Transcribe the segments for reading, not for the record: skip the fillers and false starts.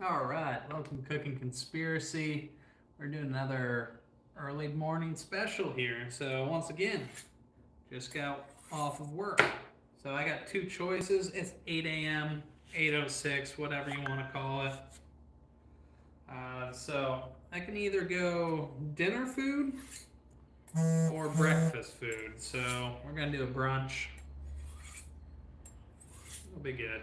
All right, welcome to Cooking Conspiracy. We're doing another early morning special here. So once again, just got off of work. So I got two choices. It's 8 a.m., 8:06, whatever you want to call it. So I can either go dinner food or breakfast food. So we're gonna do a brunch. It'll be good.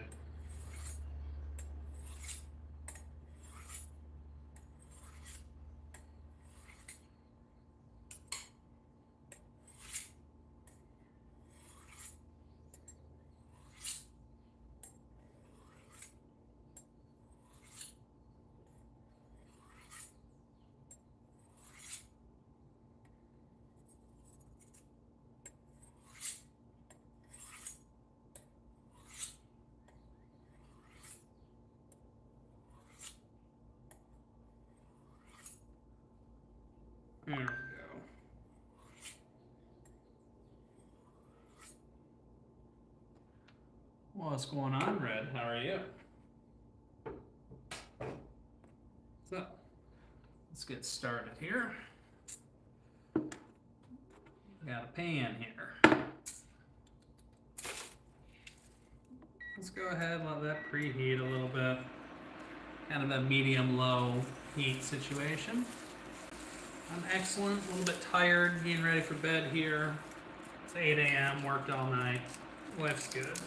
There we go. What's going on, Red? How are you? So, let's get started here. Got a pan here. Let's go ahead and let that preheat a little bit. Kind of a medium-low heat situation. I'm excellent, a little bit tired, getting ready for bed here. It's 8 a.m., worked all night. Life's good.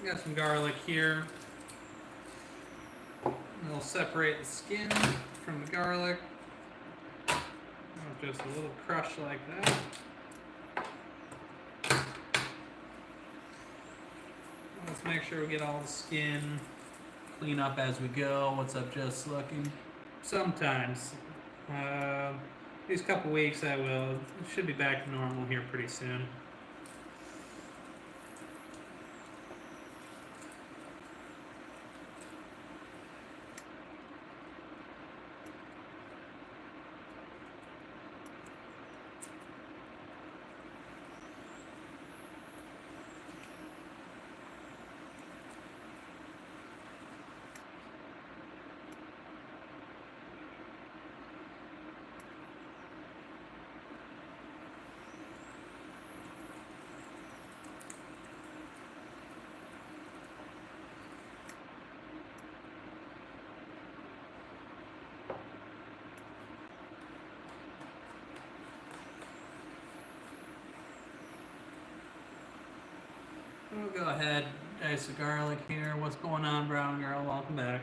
Got some garlic here. We'll separate the skin from the garlic. Just a little crush like that. Let's make sure we get all the skin. Clean up as we go. What's up, just looking? Sometimes. These couple weeks I will. It should be back to normal here pretty soon. We'll go ahead, dice the garlic here. What's going on, brown girl? Welcome back.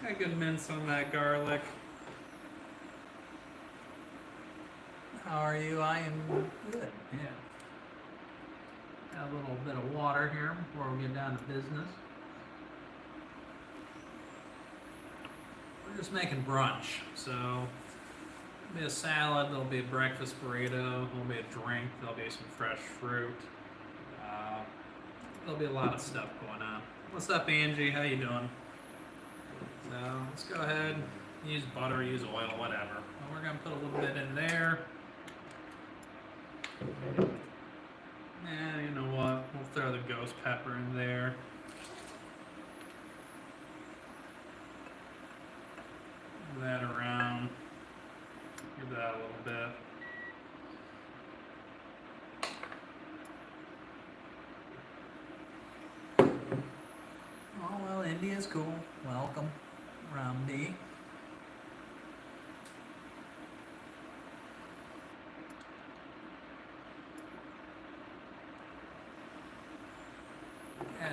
Got good mince on that garlic. How are you? I am good, yeah. Got a little bit of water here before we get down to business. We're just making brunch, so there'll be a salad, there'll be a breakfast burrito, there'll be a drink, there'll be some fresh fruit. There'll be a lot of stuff going on. What's up, Angie? How you doing? So let's go ahead, use butter, use oil, whatever. We're gonna put a little bit in there. You know what? We'll throw the ghost pepper in there. Move that around. Give that a little bit. Oh, well, India's cool. Welcome, Ramdi.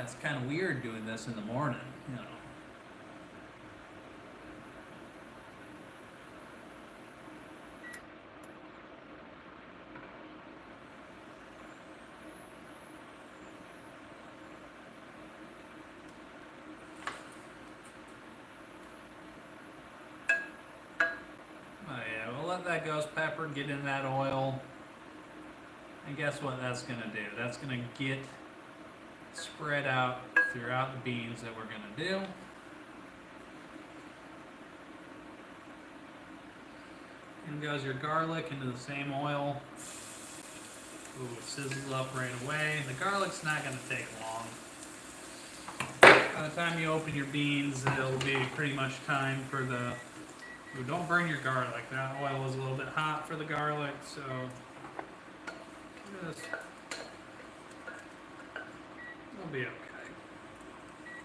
it's kind of weird doing this in the morning, you know. Oh yeah, we'll let that ghost pepper get in that oil. And guess what that's going to do? That's going to get spread out throughout the beans that we're going to do. In goes your garlic into the same oil. Ooh, it sizzles up right away. The garlic's not going to take long. By the time you open your beans, it'll be pretty much time for the... Ooh, don't burn your garlic. That oil is a little bit hot for the garlic, so... Just... It'll be okay.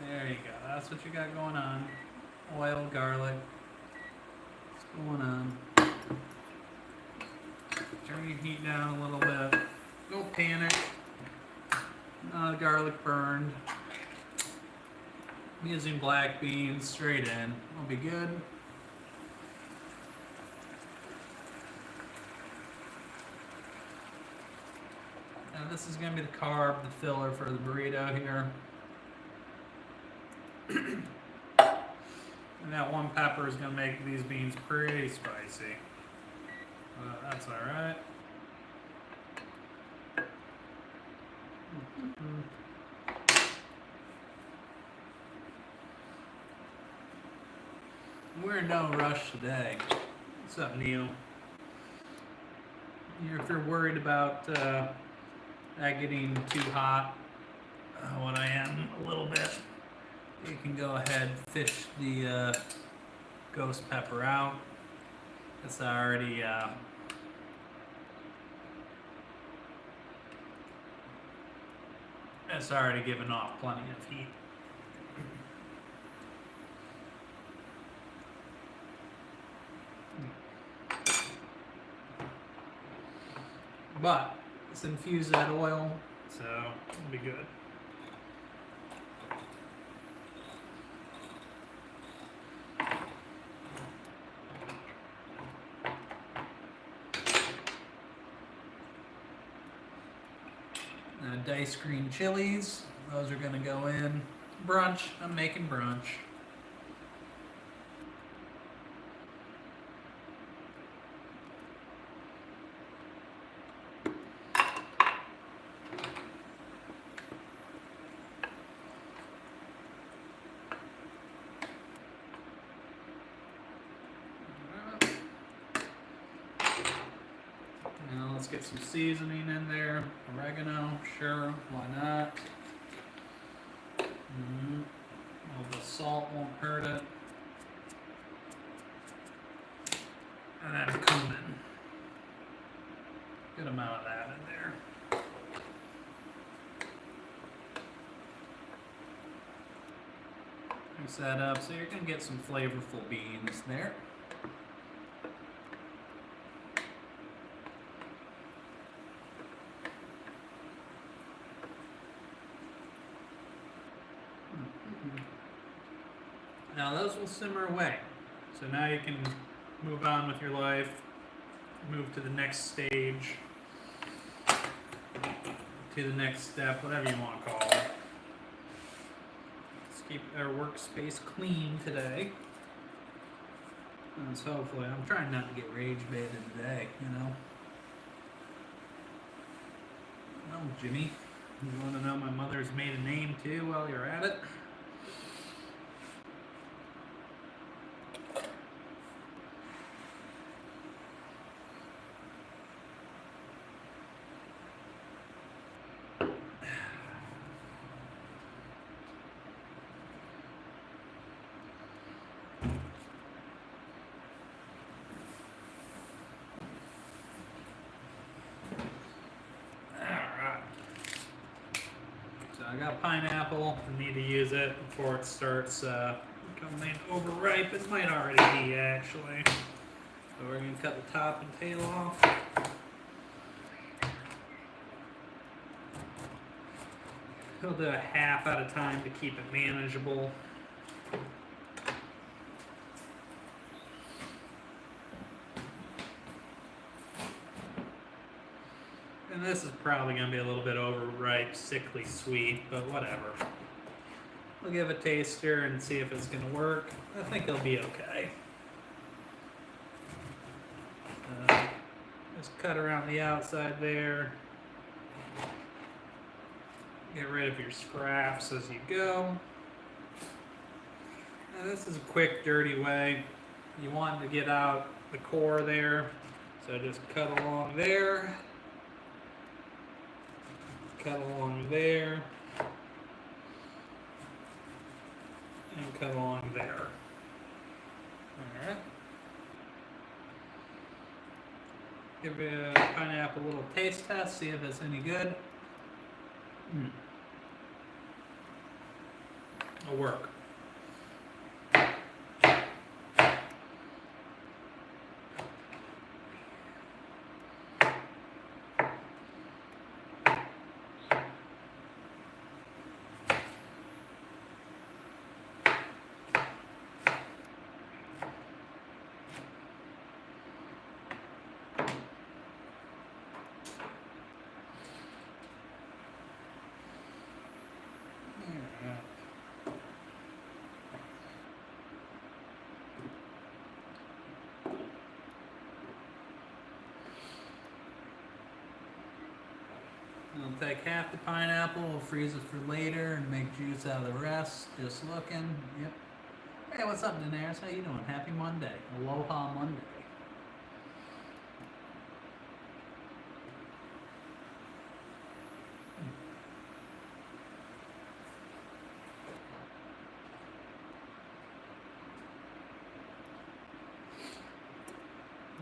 There you go. That's what you got going on. Oil, garlic. What's going on? Turn your heat down a little bit. Don't panic. The garlic burned. I'm using black beans straight in. It'll be good. Now this is going to be the carb, the filler for the burrito here. And that one pepper is going to make these beans pretty spicy. That's alright. We're in no rush today. What's up, Neil? If you're worried about that getting too hot, when I am a little bit, you can go ahead and fish the ghost pepper out. It's already given off plenty of heat. But let's infuse that oil, so it'll be good. Diced green chilies, those are going to go in. Brunch, I'm making brunch. Now let's get some seasoning in there. Oregano, sure, why not? Well, the salt won't hurt it. And then cumin. Good amount of that in there. Mix that up so you're going to get some flavorful beans there. Now those will simmer away. So now you can move on with your life, move to the next stage, to the next step, whatever you want to call it. Let's keep our workspace clean today. And so hopefully, I'm trying not to get rage baited today, you know. Oh, Jimmy, you want to know my mother's maiden name too while you're at it? I got pineapple. I need to use it before it starts becoming overripe. It might already be, actually. So we're going to cut the top and tail off. We'll do a half at a time to keep it manageable. And this is probably going to be a little bit overripe, sickly sweet, but whatever. We'll give a taster and see if it's going to work. I think it'll be okay. Just cut around the outside there. Get rid of your scraps as you go. Now this is a quick, dirty way. You want to get out the core there, so just cut along there. Cut along there. And cut along there. Alright. Give a pineapple a little taste test, see if it's any good. It'll work. We'll take half the pineapple, we'll freeze it for later and make juice out of the rest. Just looking. Yep. Hey, what's up, Daenerys? How you doing? Happy Monday. Aloha Monday.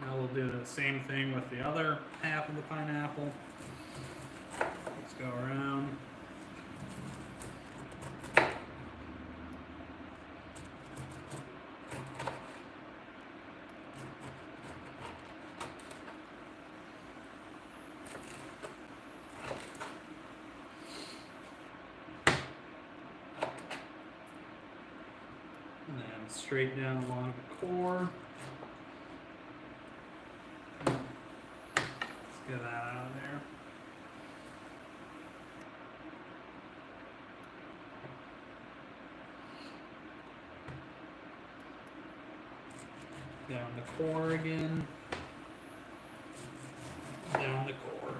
Now we'll do the same thing with the other half of the pineapple. Let's go around. And then straight down along the core. Let's get that out of there. Down the core again. Down the core.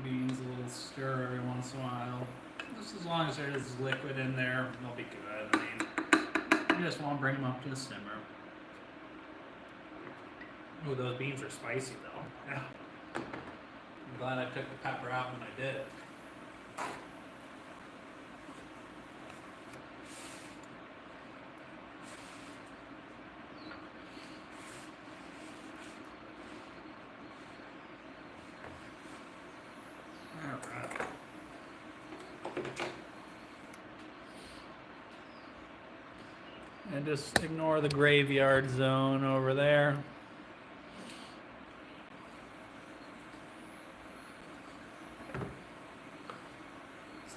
Beans, a little stir every once in a while. Just as long as there's liquid in there, they'll be good. I mean, you just want to bring them up to a simmer. Oh, those beans are spicy though. Yeah. I'm glad I took the pepper out when I did. And just ignore the graveyard zone over there. Let's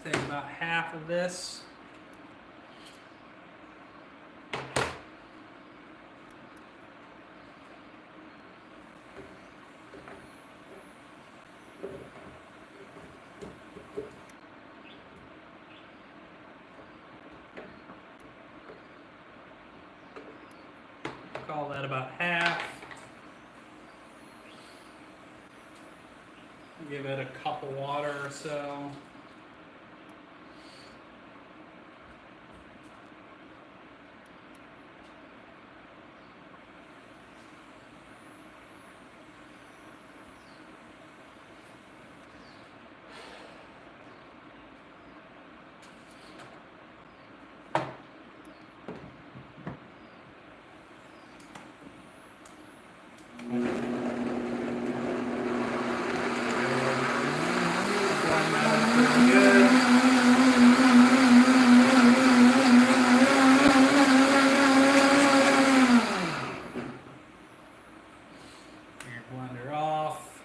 take about half of this. Call that about half. Give it a cup of water or so. Blender off.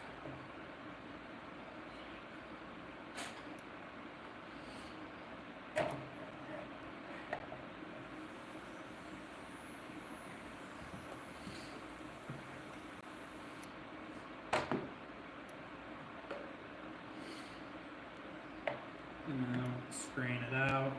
Now strain it out.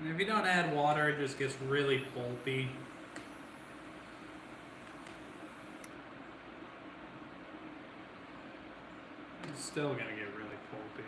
And if you don't add water, it just gets really pulpy. It's still gonna get really pulpy.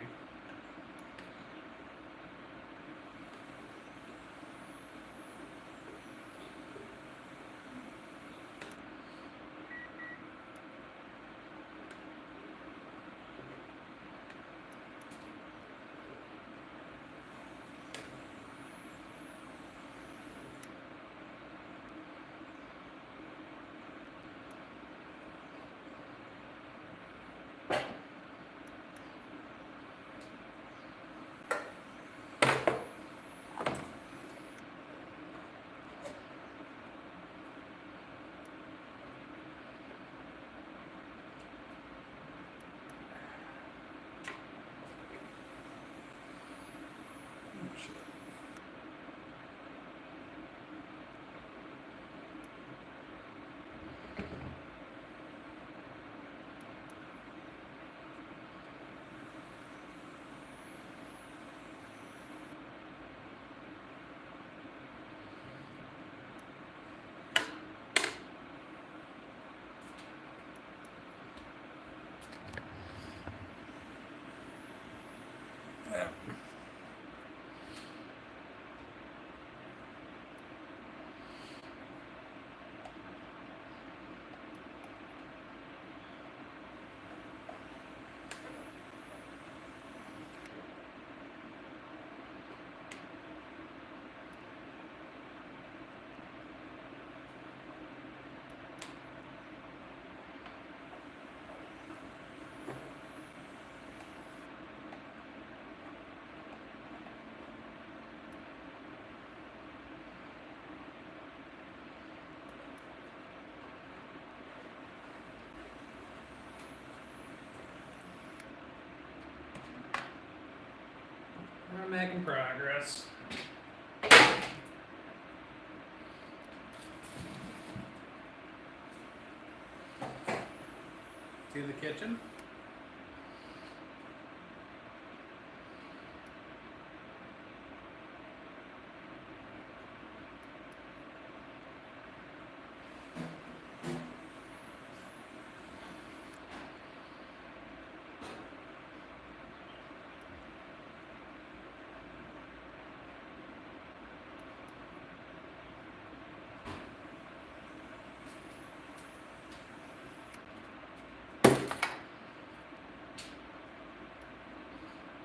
Yeah. We're making progress. To the kitchen.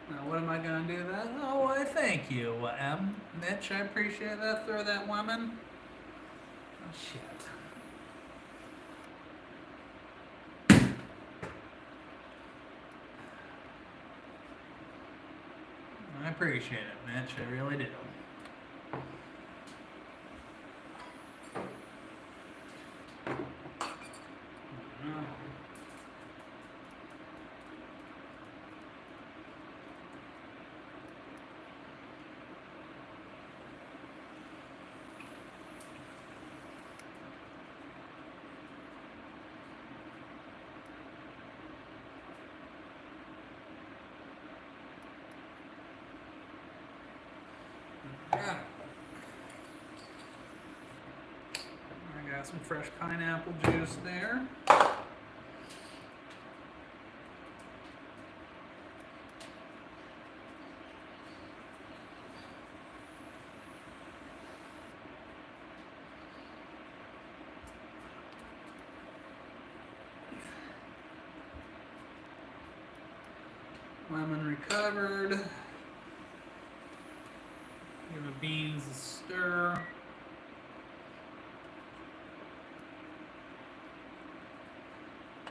Now, what am I going to do that? Oh, why, thank you, Mitch. I appreciate that. Throw that woman. Oh, shit. I appreciate it, Mitch. I really do. Yeah. I got some fresh pineapple juice there. Lemon recovered. Give the beans a stir.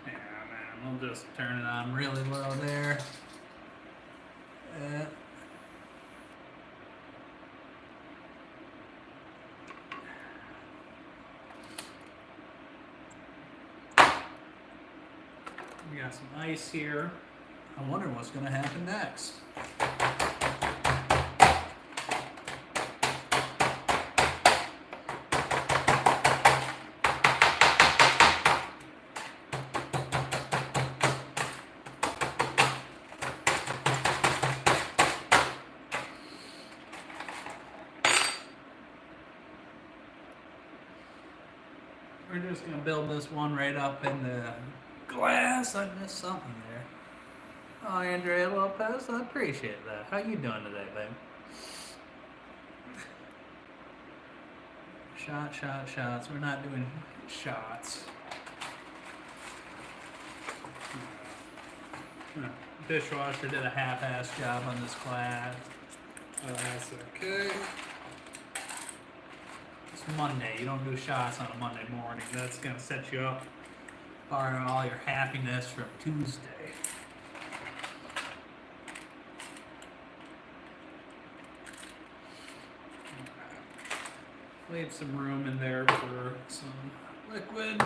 Yeah, man, we'll just turn it on really low there. We got some ice here. I wonder what's going to happen next. We're just going to build this one right up in the glass. I missed something there. Oh, Andrea Lopez, I appreciate that. How you doing today, babe? Shots. We're not doing shots. Dishwasher did a half-ass job on this class. Oh, that's okay. It's Monday. You don't do shots on a Monday morning. That's going to set you up for all your happiness from Tuesday. Leave some room in there for some liquid.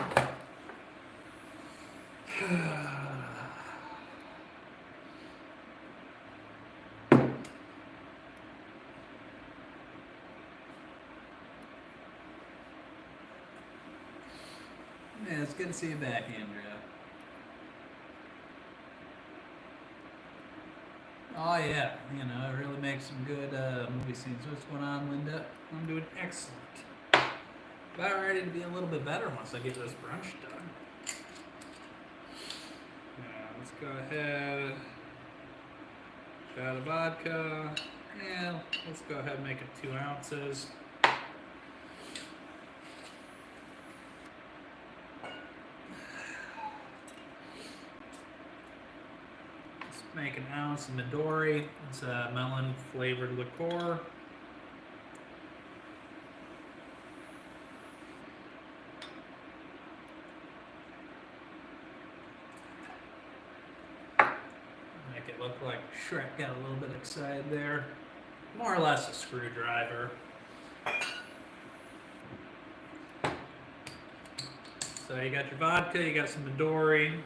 Yeah, it's good to see you back, Andrea. Oh yeah, you know, it really makes some good movie scenes. What's going on, Linda? I'm doing excellent. About ready to be a little bit better once I get this brunch done. Yeah, let's go ahead. Shot of vodka. And let's go ahead and make it 2 ounces. Make an ounce of Midori. It's a melon flavored liqueur. Make it look like Shrek got a little bit excited there. More or less a screwdriver. So you got your vodka, you got some Midori.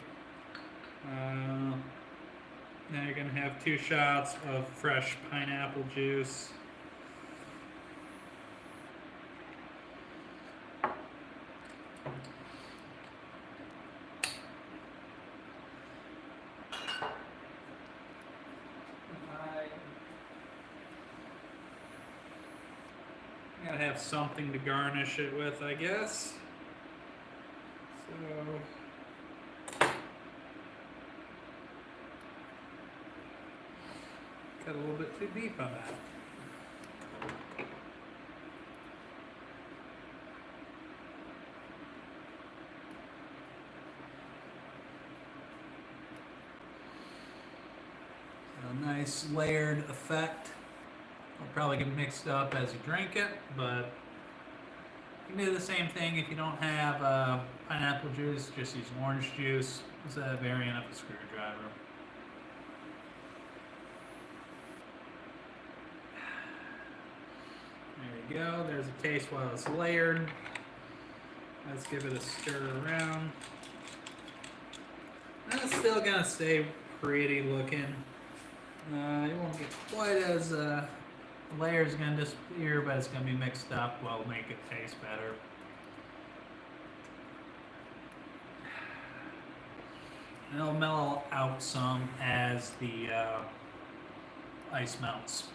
Now you're going to have 2 shots of fresh pineapple juice. Gotta have something to garnish it with, I guess. So got a little bit too deep on that. A nice layered effect. It'll probably get mixed up as you drink it, but you can do the same thing if you don't have pineapple juice, just use orange juice. It's a variant of a screwdriver. There you go, there's a taste while it's layered. Let's give it a stir around. And it's still gonna stay pretty looking. It won't get quite as the layer's gonna disappear, but it's gonna be mixed up. Will make it taste better. And it'll mellow out some as the ice melts.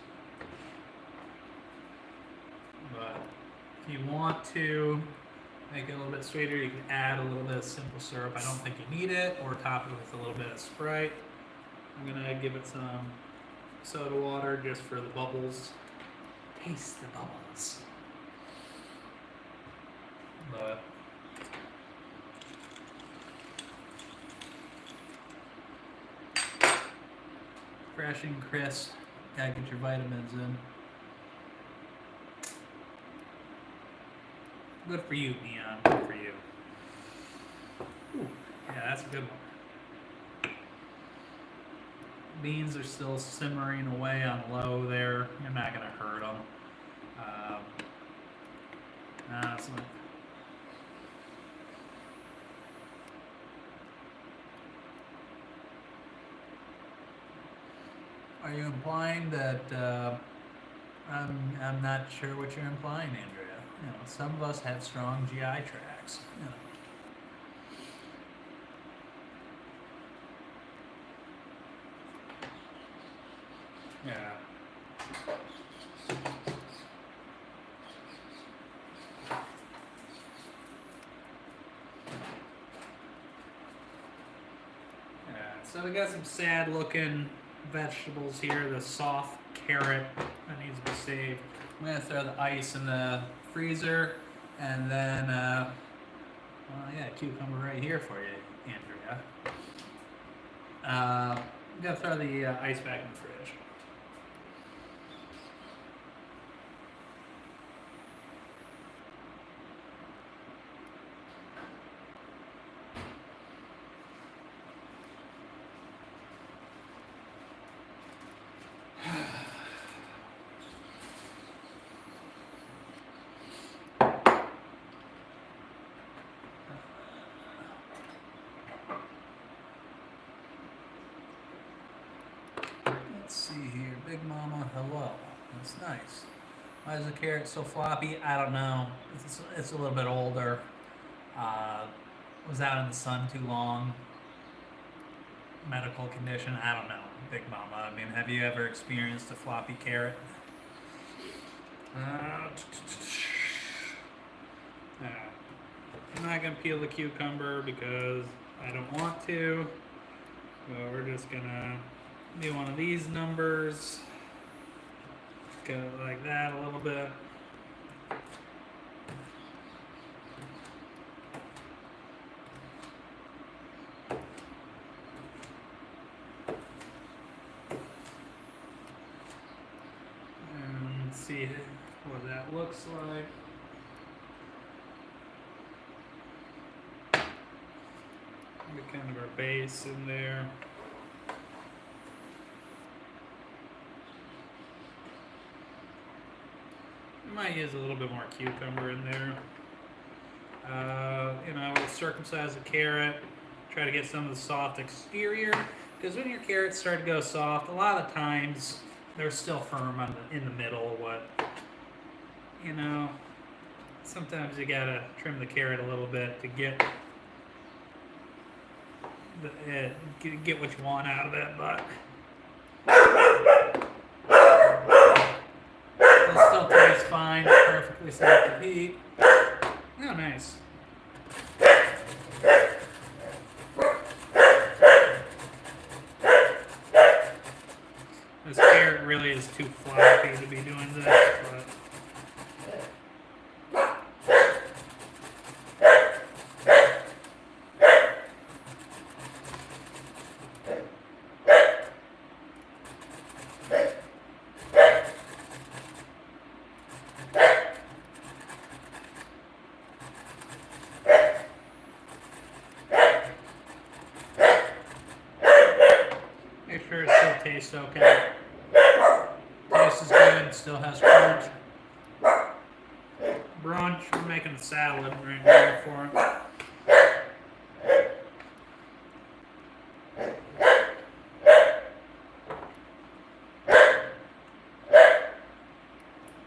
If you want to make it a little bit sweeter, you can add a little bit of simple syrup. I don't think you need it, or top it with a little bit of Sprite. I'm gonna give it some soda water just for the bubbles. Taste the bubbles. But fresh and crisp. Gotta get your vitamins in. Good for you, Neon. Good for you. Ooh, yeah, that's a good one. Beans are still simmering away on low there. You're not gonna hurt them. It's not. Are you implying that I'm not sure what you're implying, Andrea? You know, some of us have strong GI tracts. You know. Yeah. So we got some sad looking vegetables here. The soft carrot that needs to be saved. I'm gonna throw the ice in the freezer, and then well, yeah, cucumber right here for you, Andrea. I'm gonna throw the ice back in the fridge. Let's see here, Big Mama, hello. That's nice. Why is the carrot so floppy? I don't know. It's a little bit older. Was out in the sun too long. Medical condition, I don't know. Big Mama, I mean, have you ever experienced a floppy carrot? I'm not gonna peel the cucumber because I don't want to. So we're just gonna do one of these numbers. Go like that a little bit. And see what that looks like. Get kind of our base in there. Might use a little bit more cucumber in there. You know, we'll circumcise the carrot, try to get some of the soft exterior, because when your carrots start to go soft, a lot of times they're still firm in the middle. You know, sometimes you gotta trim the carrot a little bit to get what you want out of it, but it'll still taste fine, perfectly safe to eat. Oh, nice. This carrot really is too floppy to be doing this, but make sure it still tastes okay. Taste is good, still has crunch. Brunch, we're making a salad right now for it.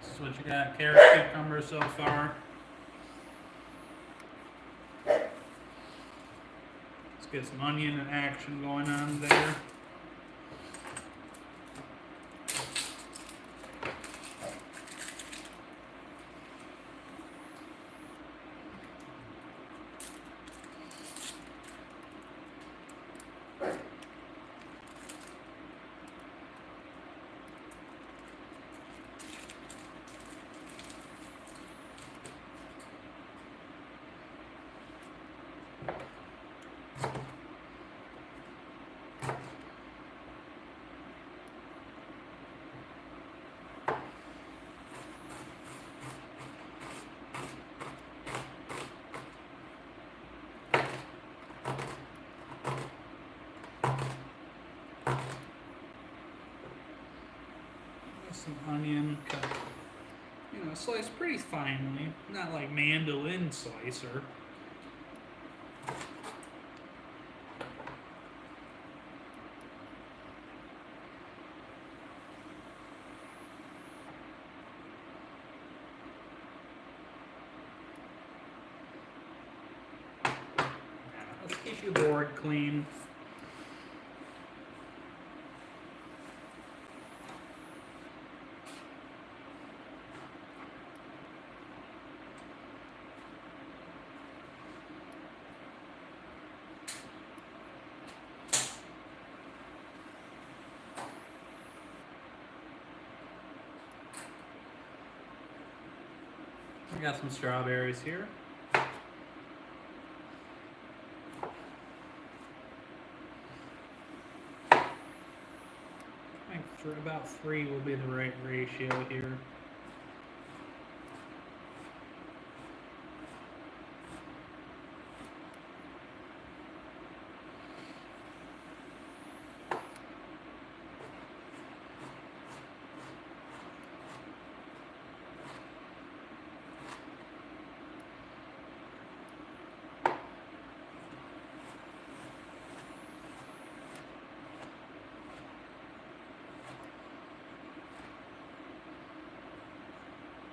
This is what you got, carrot, cucumber so far. Let's get some onion action going on there. some onion cut, sliced pretty finely, not like mandolin slicer. Let's keep your board clean. I got some strawberries here. I think about 3 will be the right ratio here.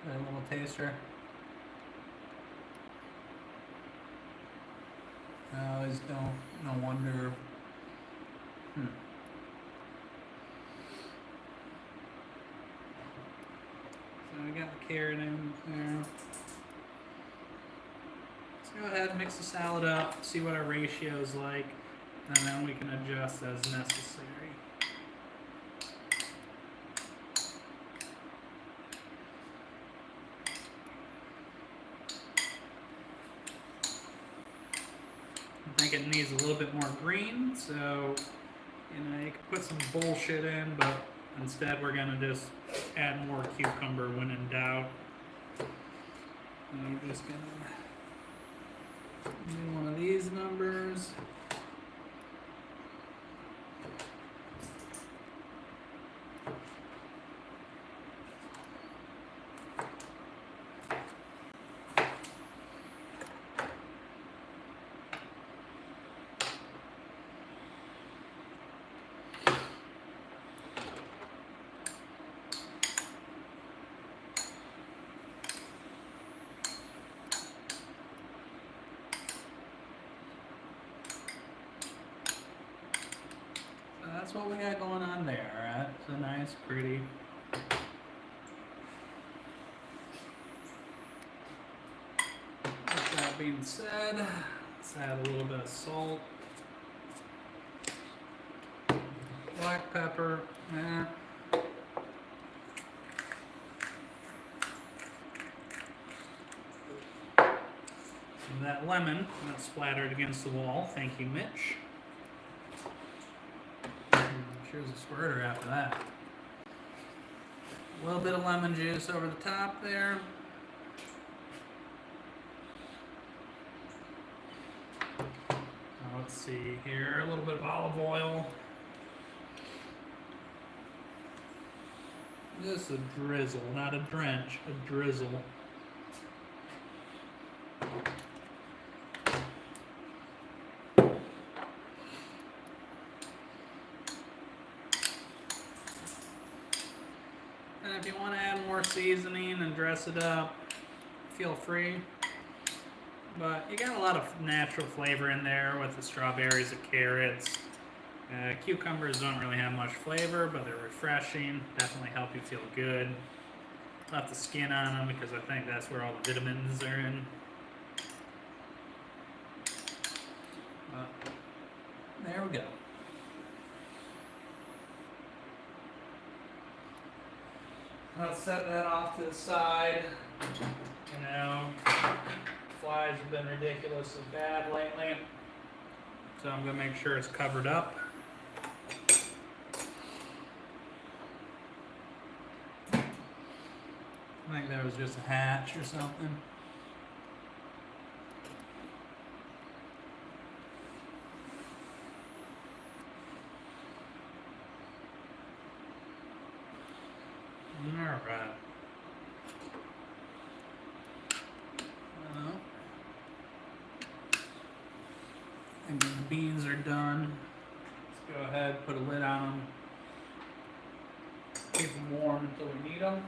A little taster. I always no wonder. So I got the carrot in there. Let's go ahead and mix the salad up, see what our ratio is like, and then we can adjust as necessary. I think it needs a little bit more green, so you can put some bullshit in, but instead we're gonna just add more cucumber when in doubt. And I'm just gonna do one of these numbers. That's what we got going on there, alright? So nice, pretty. With that being said, let's add a little bit of salt. Black pepper, there. Some of that lemon that splattered against the wall. Thank you, Mitch. Here's a squirter after that. A little bit of lemon juice over the top there. Now let's see here, a little bit of olive oil. Just a drizzle, not a drench, a drizzle. And if you want to add more seasoning and dress it up, feel free. But you got a lot of natural flavor in there with the strawberries, the carrots. Cucumbers don't really have much flavor, but they're refreshing. Definitely help you feel good. Left the skin on them because I think that's where all the vitamins are in. There we go. Let's set that off to the side. You know, flies have been ridiculously bad lately, so I'm going to make sure it's covered up. I think there was just a hatch or something. Alright. Well, and the beans are done. Let's go ahead, put a lid on them. Keep them warm until we need them.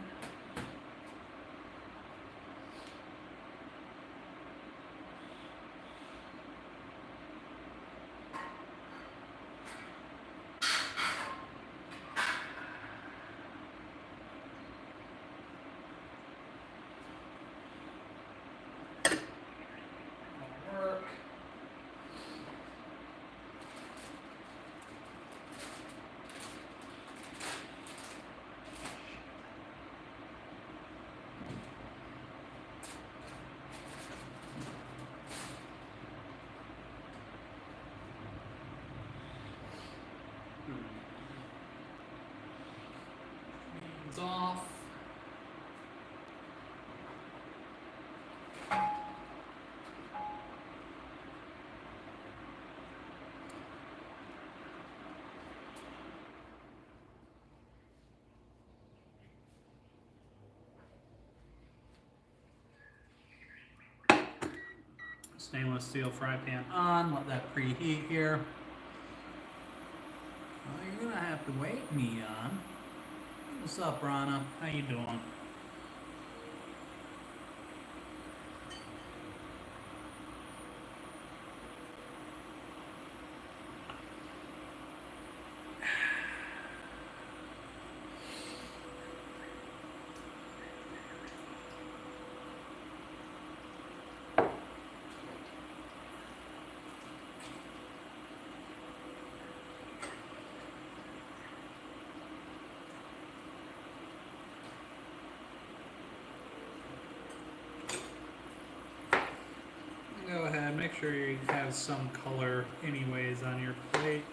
Beans off. Stainless steel fry pan on, let that preheat here. Well, you're gonna have to wait, Neon. What's up, Rana? How you doing? Go ahead, make sure you have some color anyways on your plate.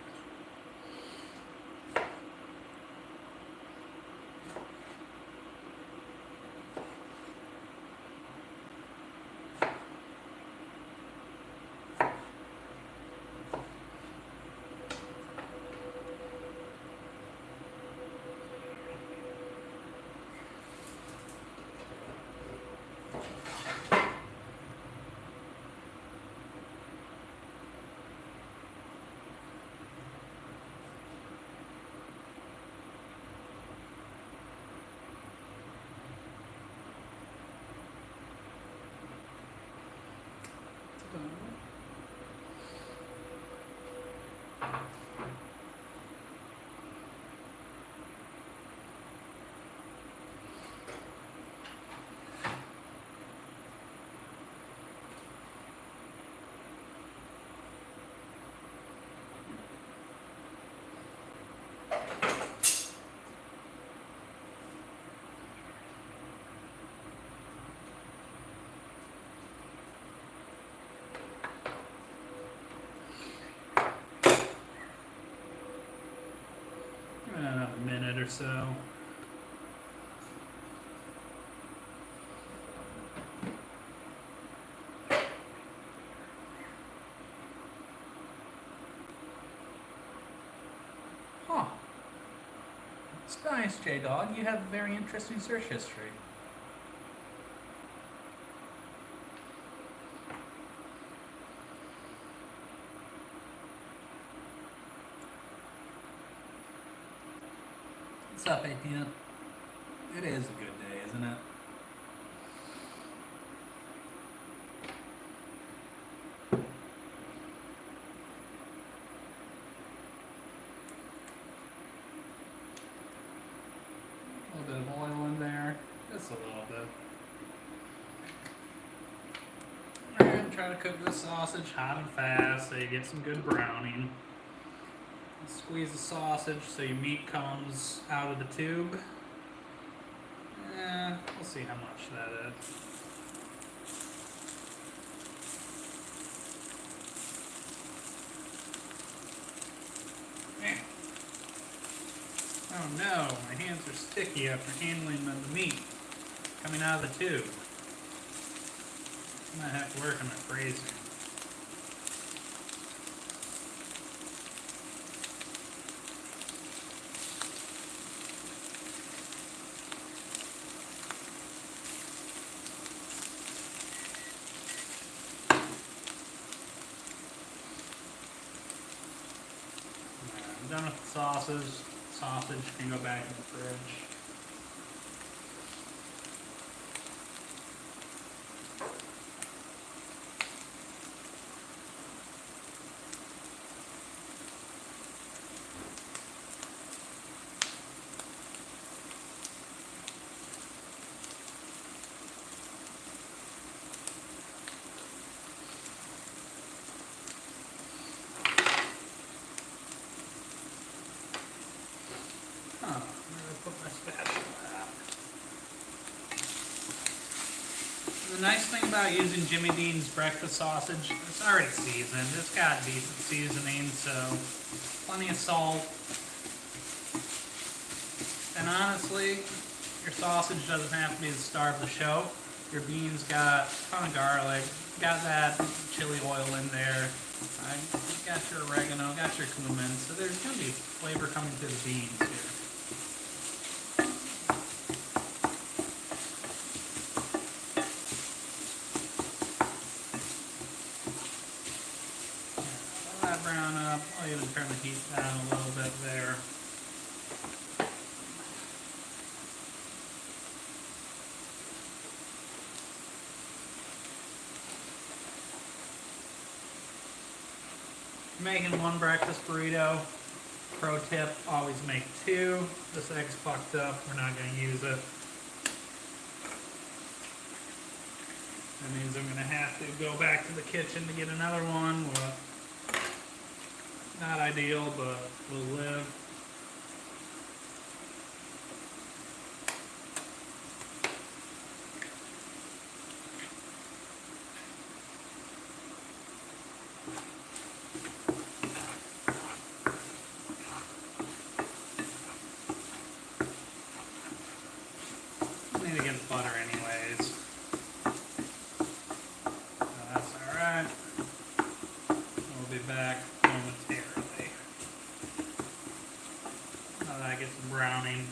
A minute or so. Huh. It's nice, J-Dog. You have a very interesting search history. What's up, Athena? It is a good day, isn't it? A little bit of oil in there, just a little bit. Alright, try to cook this sausage hot and fast so you get some good browning. Squeeze the sausage so your meat comes out of the tube. We'll see how much that is. Man. Oh no, my hands are sticky after handling the meat coming out of the tube. I might have to work on my phrasing. done with the sauces. Sausage can go back in the fridge. Huh, where did I put my spatula at? The nice thing about using Jimmy Dean's breakfast sausage, it's already seasoned. It's got decent seasoning, so plenty of salt. And honestly, your sausage doesn't have to be the star of the show. Your beans got a ton of garlic, got that chili oil in there, got your oregano, got your cumin, so there's going to be flavor coming through the beans here. Let that brown up. I'll even turn the heat down a little bit there. Making one breakfast burrito. Pro tip, always make two. This egg's fucked up, we're not going to use it. That means I'm going to have to go back to the kitchen to get another one. Well, not ideal, but we'll live. Need to get the butter anyways. That's alright. We'll be back momentarily. Now that gets browning.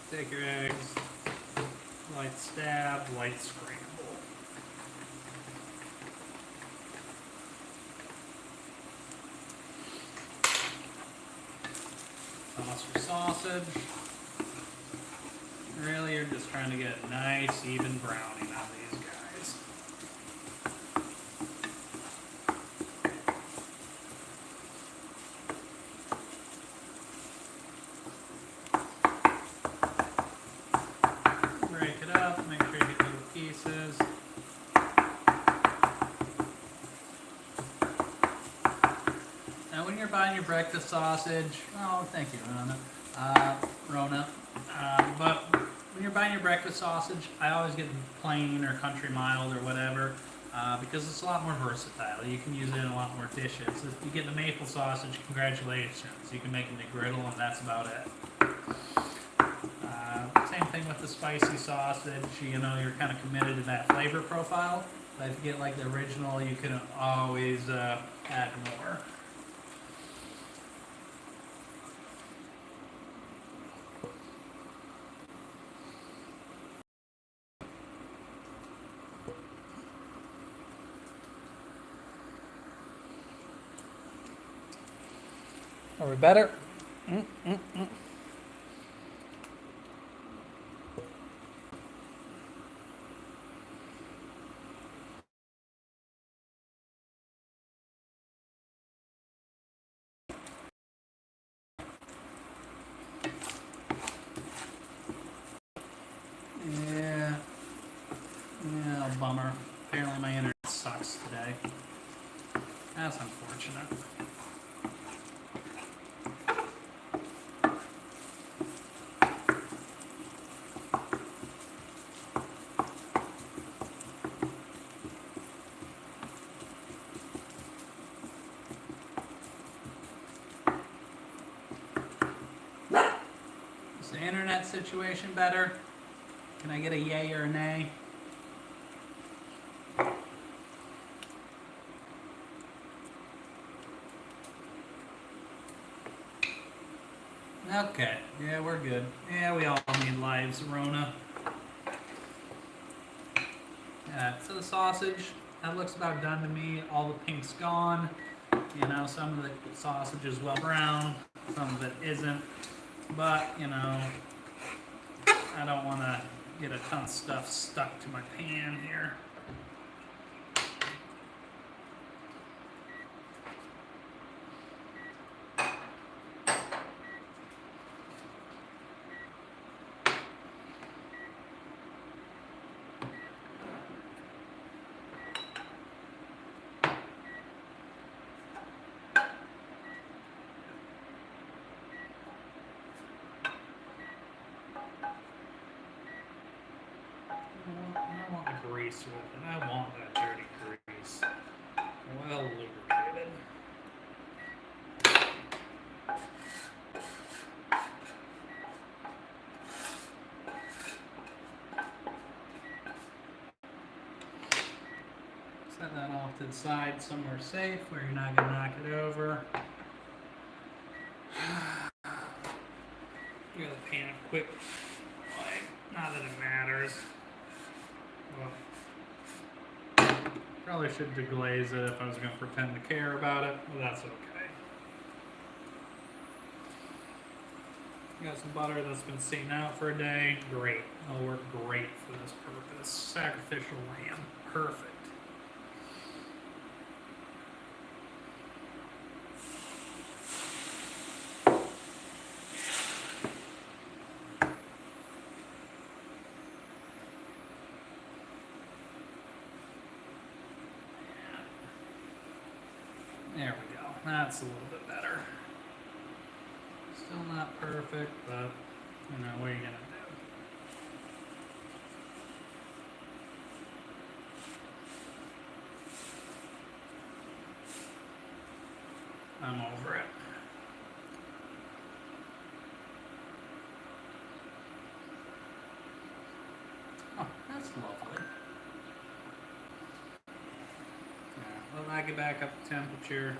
Take your eggs, light stab, light scramble. Toss your sausage. Really, you're just trying to get a nice, even browning on these guys. Break it up, make sure you get little pieces. Now when you're buying your breakfast sausage, oh thank you Rona, but when you're buying your breakfast sausage, I always get plain or country mild or whatever, because it's a lot more versatile. You can use it in a lot more dishes. If you get the maple sausage, congratulations. You can make it into griddle and that's about it. Same thing with the spicy sausage, you know, you're kind of committed to that flavor profile, but if you get like the original, you can always add more. Are we better? Yeah, bummer. Apparently my internet sucks today. That's unfortunate. situation better? Can I get a yay or a nay? Okay, yeah, we're good. Yeah, we all need lives, Rona. So the sausage, that looks about done to me. All the pink's gone. You know, some of the sausage is well brown, some of it isn't. But, you know, I don't want to get a ton of stuff stuck to my pan here. I want the grease with it. I want that dirty grease. Well lubricated. Set that off to the side somewhere safe where you're not going to knock it over. Give the pan a quick, not that it matters. Well, probably should deglaze it if I was going to pretend to care about it, but that's okay. Got some butter that's been sitting out for a day. Great. It'll work great for this purpose. Sacrificial lamb. Perfect. There we go. That's a little bit better. Still not perfect, but you know, what are you gonna do? I'm over it. Oh, that's lovely. Yeah, let that get back up to temperature.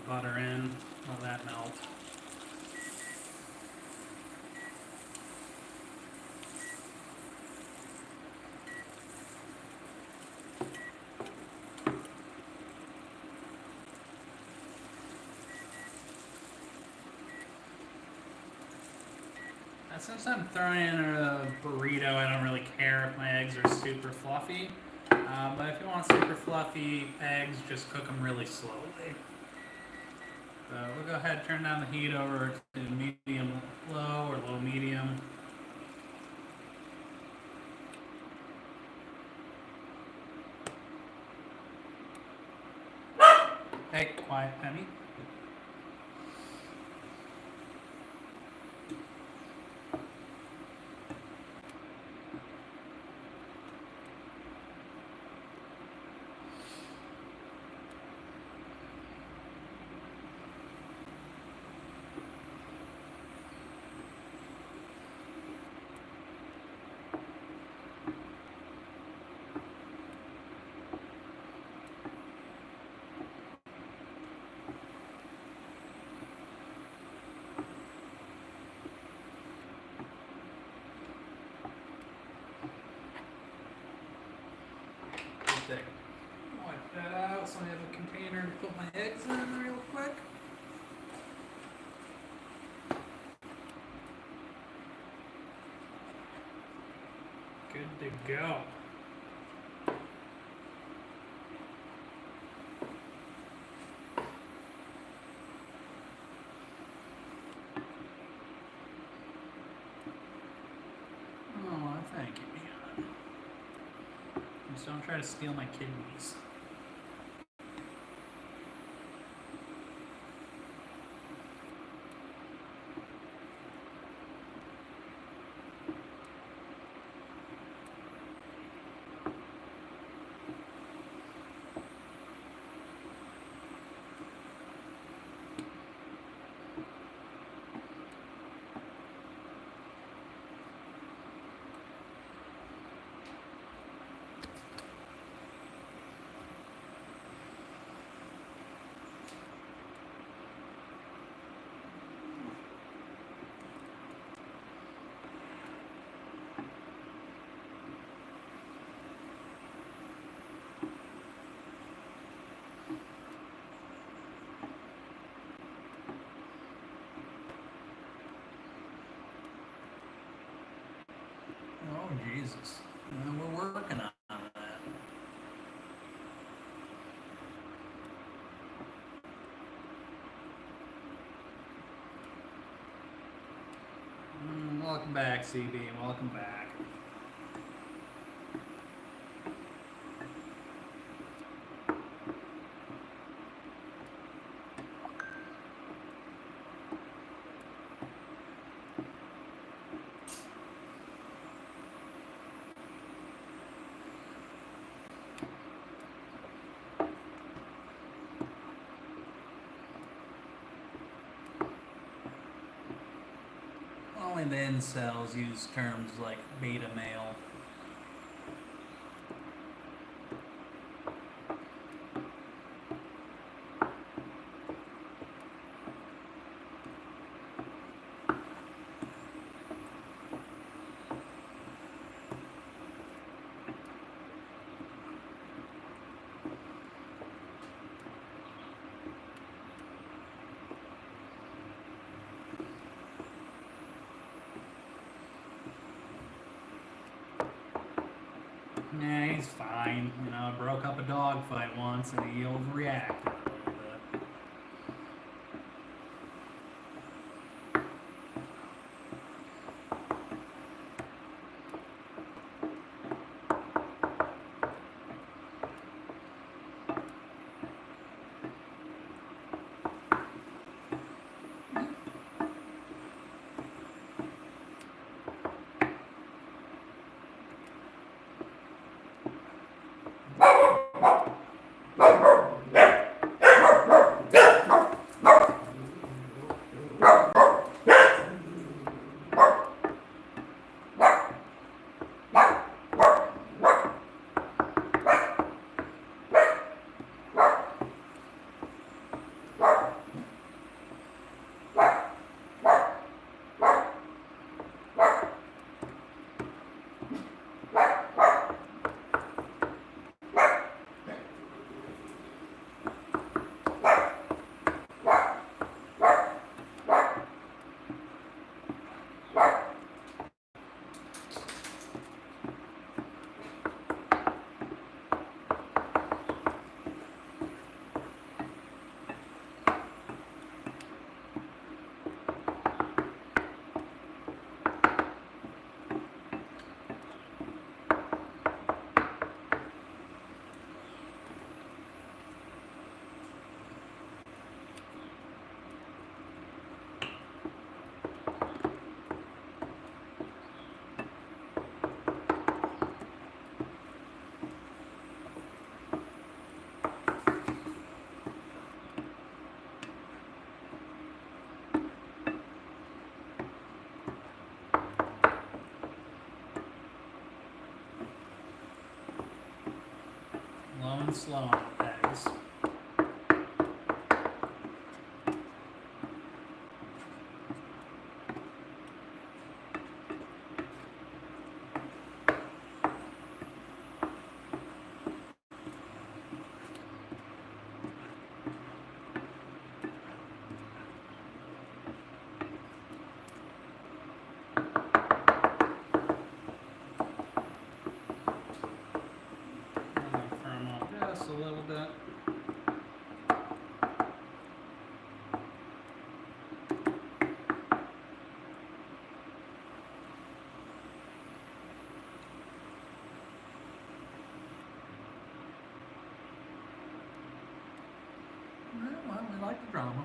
Butter in, let that melt. Since I'm throwing in a burrito, I don't really care if my eggs are super fluffy. But if you want super fluffy eggs, just cook them really slowly. So we'll go ahead and turn down the heat over to medium low or low medium. Hey, quiet, Penny. Wipe that out so I have a container to put my eggs in real quick. Good to go. don't try to steal my kidneys. Oh, Jesus. We're working on that. Welcome back, CB. Welcome back. Only the incels use terms like beta male. Nah, he's fine. You know, I broke up a dog fight once and he overreacted a little bit. Low and slow on the pegs. Firm up just a little bit. Well, we like the drama.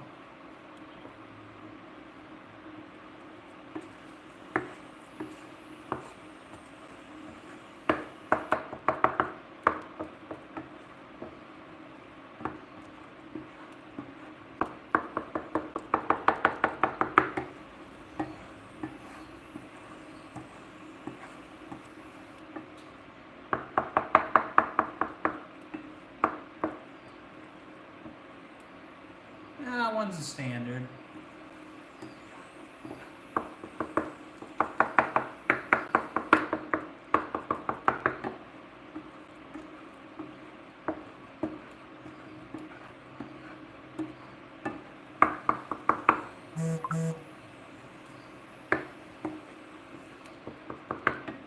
That one's a standard.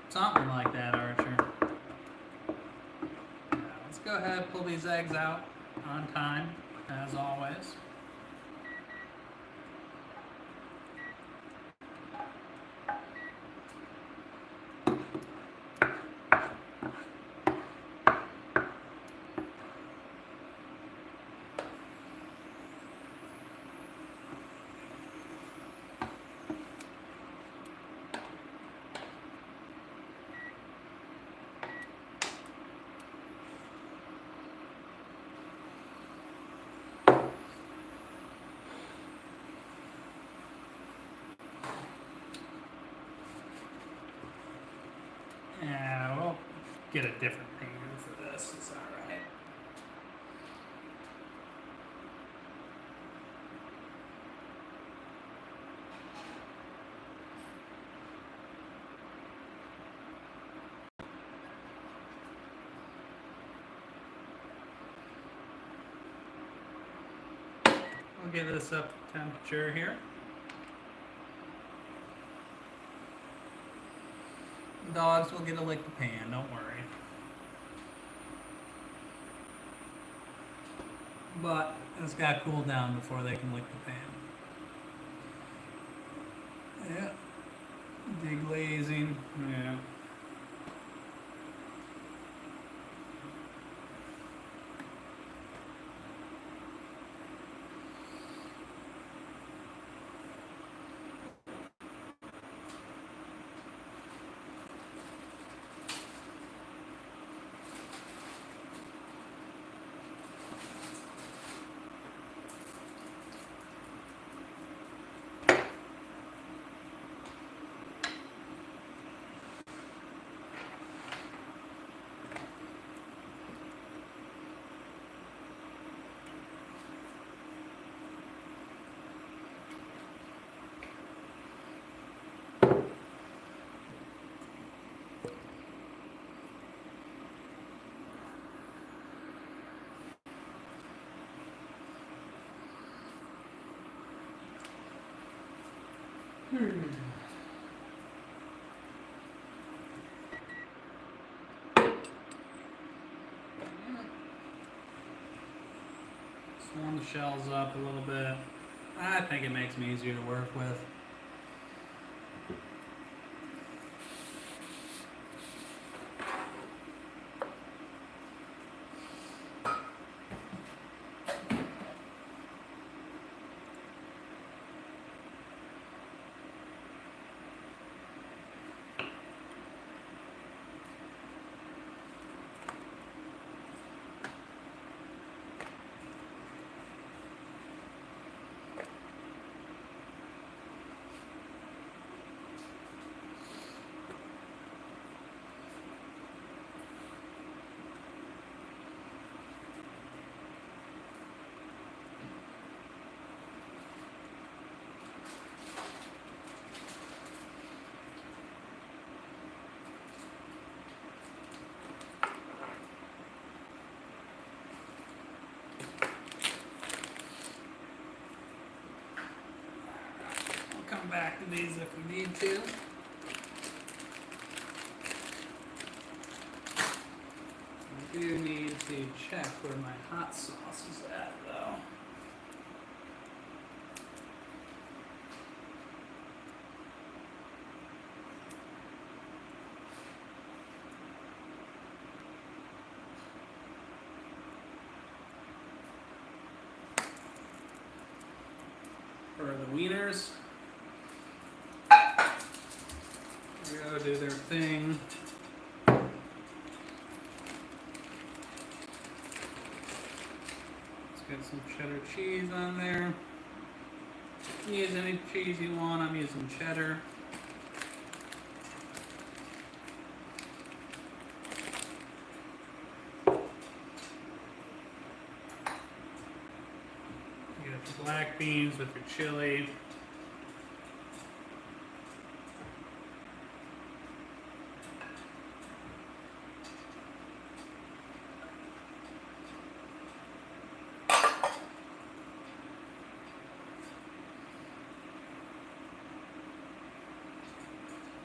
Something like that, Archer. Now, let's go ahead and pull these eggs out on time, as always. Yeah, we'll get a different painter for this. It's all right. We'll get this up to temperature here. Dogs will get to lick the pan, don't worry. But it's got to cool down before they can lick the pan. Yeah. Deglazing. Yeah. Warm the shells up a little bit. I think it makes me easier to work with. Come back to these if we need to. I do need to check where my hot sauce is at, though. wieners. They go do their thing. Let's get some cheddar cheese on there. Use any cheese you want. I'm using cheddar. You got your black beans with your chili.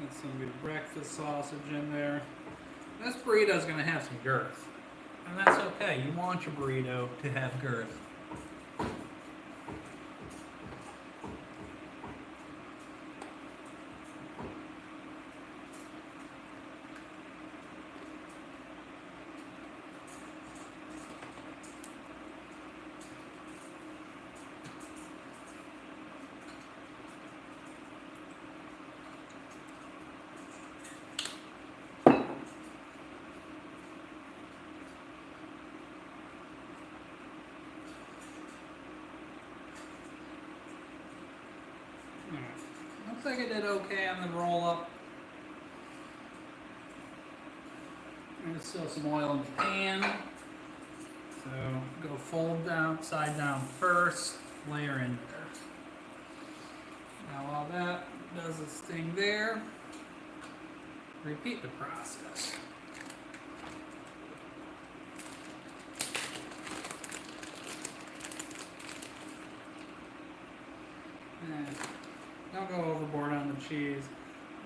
Got some good breakfast sausage in there. This burrito is going to have some girth. And that's okay. You want your burrito to have girth. Looks like I did okay on the roll up. There's still some oil in the pan. So go fold down, side down first, layer in there. Now while that does its thing there, repeat the process. And don't go overboard on the cheese.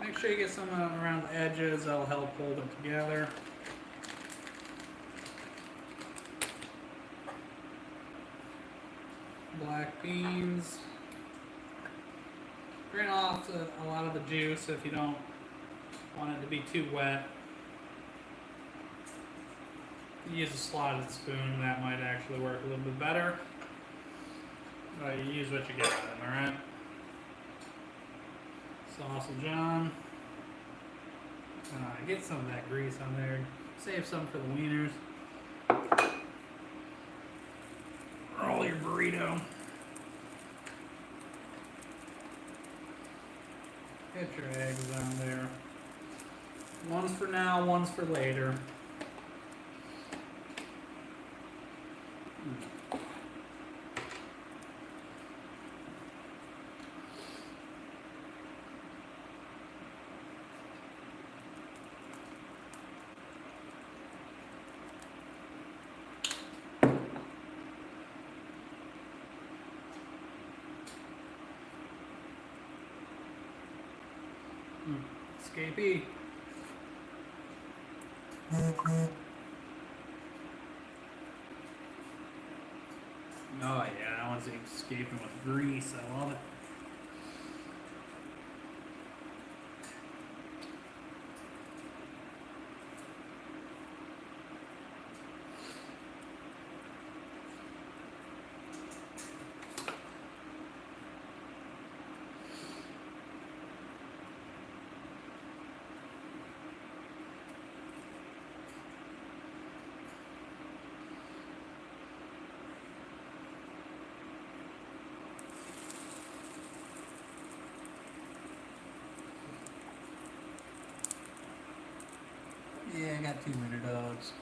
Make sure you get some around the edges. That'll help hold it together. Black beans. Drain off a lot of the juice if you don't want it to be too wet. Use a slotted spoon. That might actually work a little bit better. But you use what you get, alright? Sausage on. Get some of that grease on there. Save some for the wieners. Roll your burrito. Get your eggs on there. One's for now, one's for later. Escapee. Oh yeah, that one's escaping with grease. I love it. Yeah, I got 2 wiener dogs.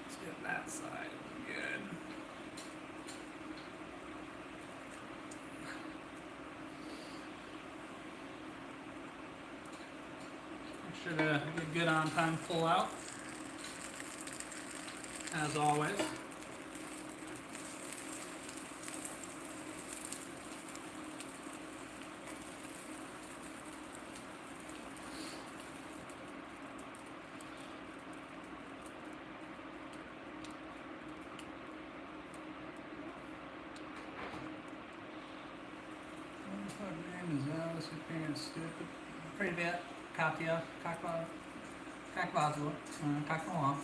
Let's get that side. Good. Make sure to get good on time pull out, as always. What name is Alice? Your parents stupid. Привет, Katya. Как вас зовут? Как дела?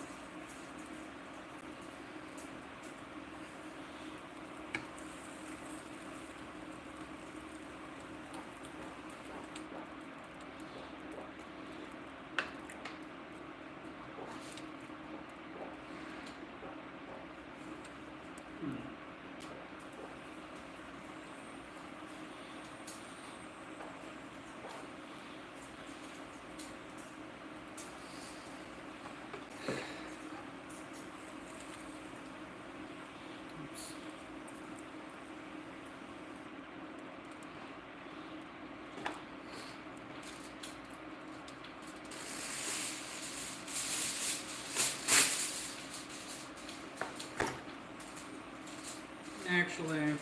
Actually, I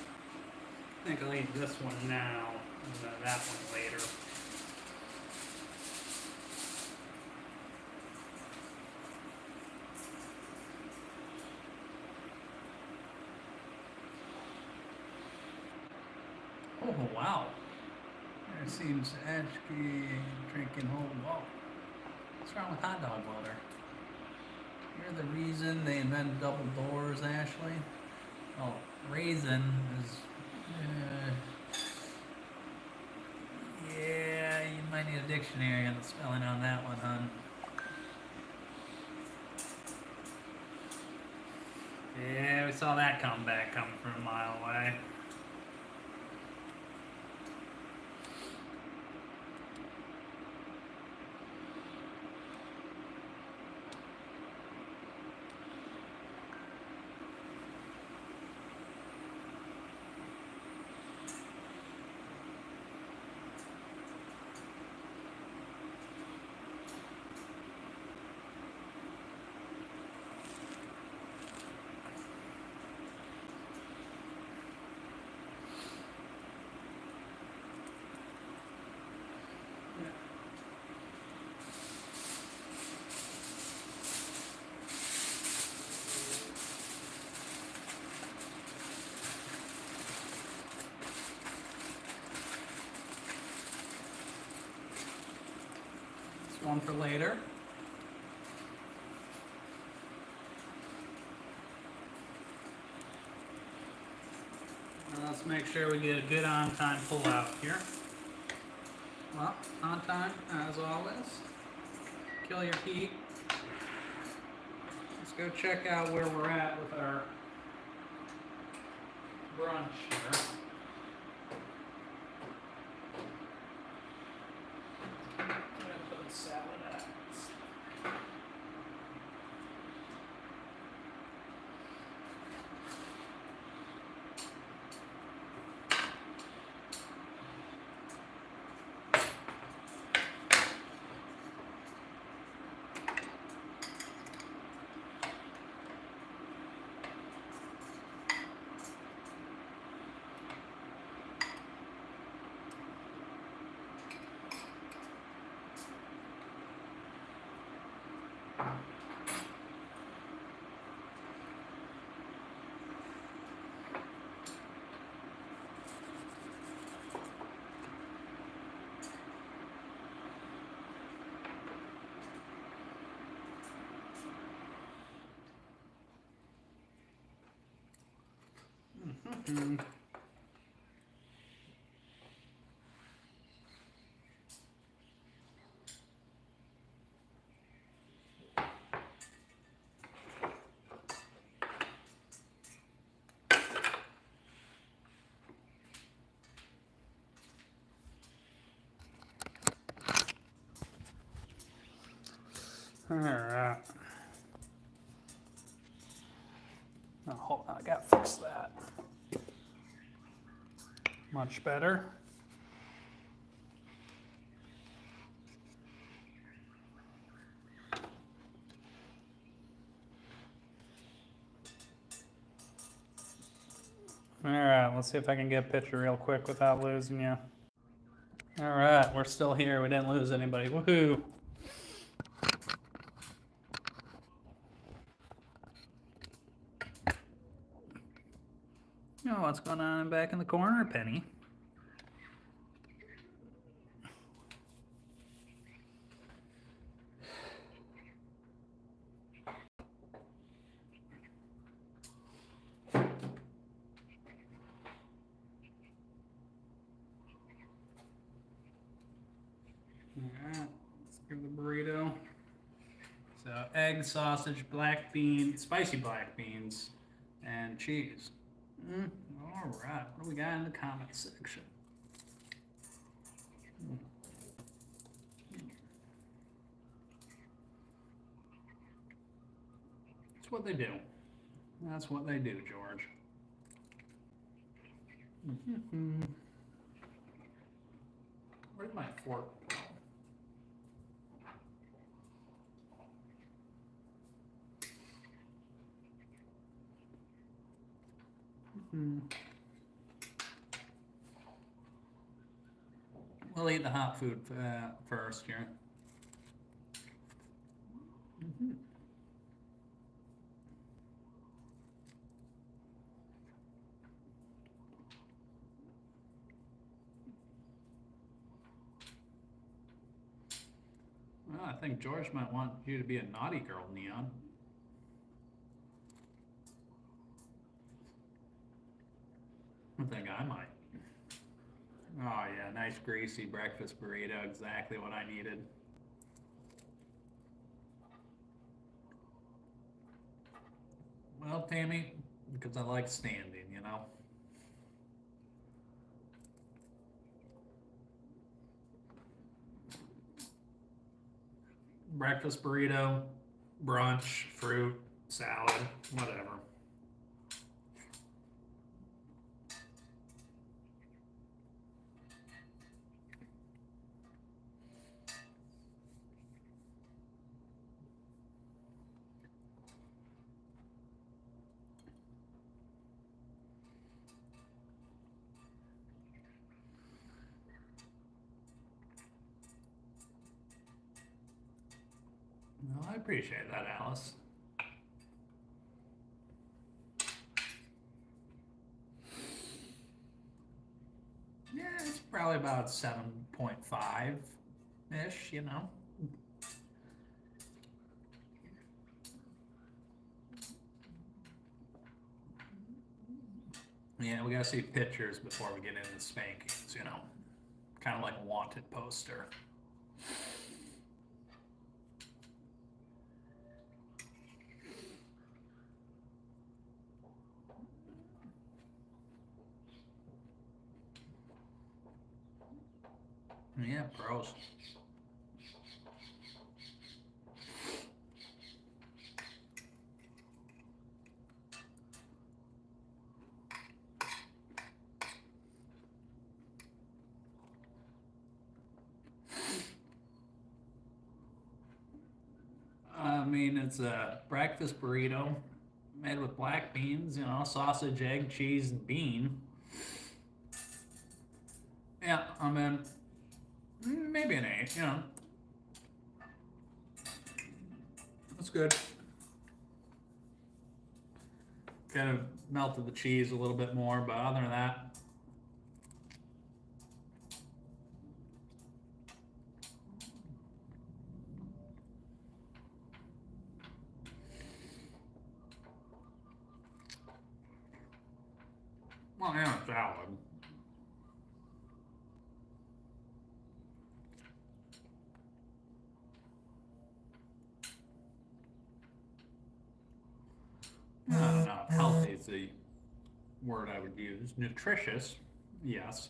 think I'll eat this one now and then that one later. Oh, wow. There seems Ashky drinking whole milk. What's wrong with hot dog water? You're the reason they invented double doors, Ashley? Oh, raisin is... yeah, you might need a dictionary on the spelling on that one, hon. Yeah, we saw that comeback coming from a mile away. One for later. Now let's make sure we get a good on-time pull-out here. Well, on time, as always. Kill your heat. Let's go check out where we're at with our brunch here. Salad at. All right. Oh, hold on, I gotta fix that. Much better. All right, let's see if I can get a picture real quick without losing you. All right, we're still here. We didn't lose anybody. Woohoo! Oh, what's going on back in the corner, Penny? Alright, let's give the burrito. So egg, sausage, black beans, spicy black beans, and cheese. All right, what do we got in the comment section? That's what they do. That's what they do, George. Where's my fork? We'll eat the hot food first here. Well, I think George might want you to be a naughty girl, Neon. I think I might. Oh yeah, nice greasy breakfast burrito, exactly what I needed. Well, Tammy, because I like standing, you know. Breakfast burrito, brunch, fruit, salad, whatever. No, I appreciate that, Alice. Yeah, it's probably about 7.5-ish, you know. Yeah, we gotta see pictures before we get into spankings, you know. Kind of like a wanted poster. Yeah, pros. I mean, it's a breakfast burrito made with black beans, you know, sausage, egg, cheese, and bean. Yeah, I mean, maybe an 8, you know. That's good. Kind of melted the cheese a little bit more, but other than that, well, yeah, salad. I don't know. Healthy is the word I would use. Nutritious, yes.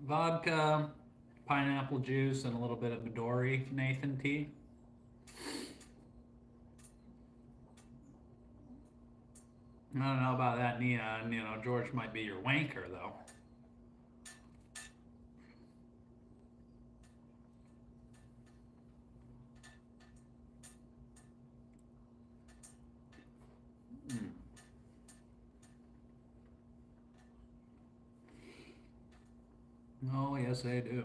Vodka, pineapple juice, and a little bit of Midori Nathan tea. I don't know about that, Neon. You know, George might be your wanker, though. Oh, yes, they do.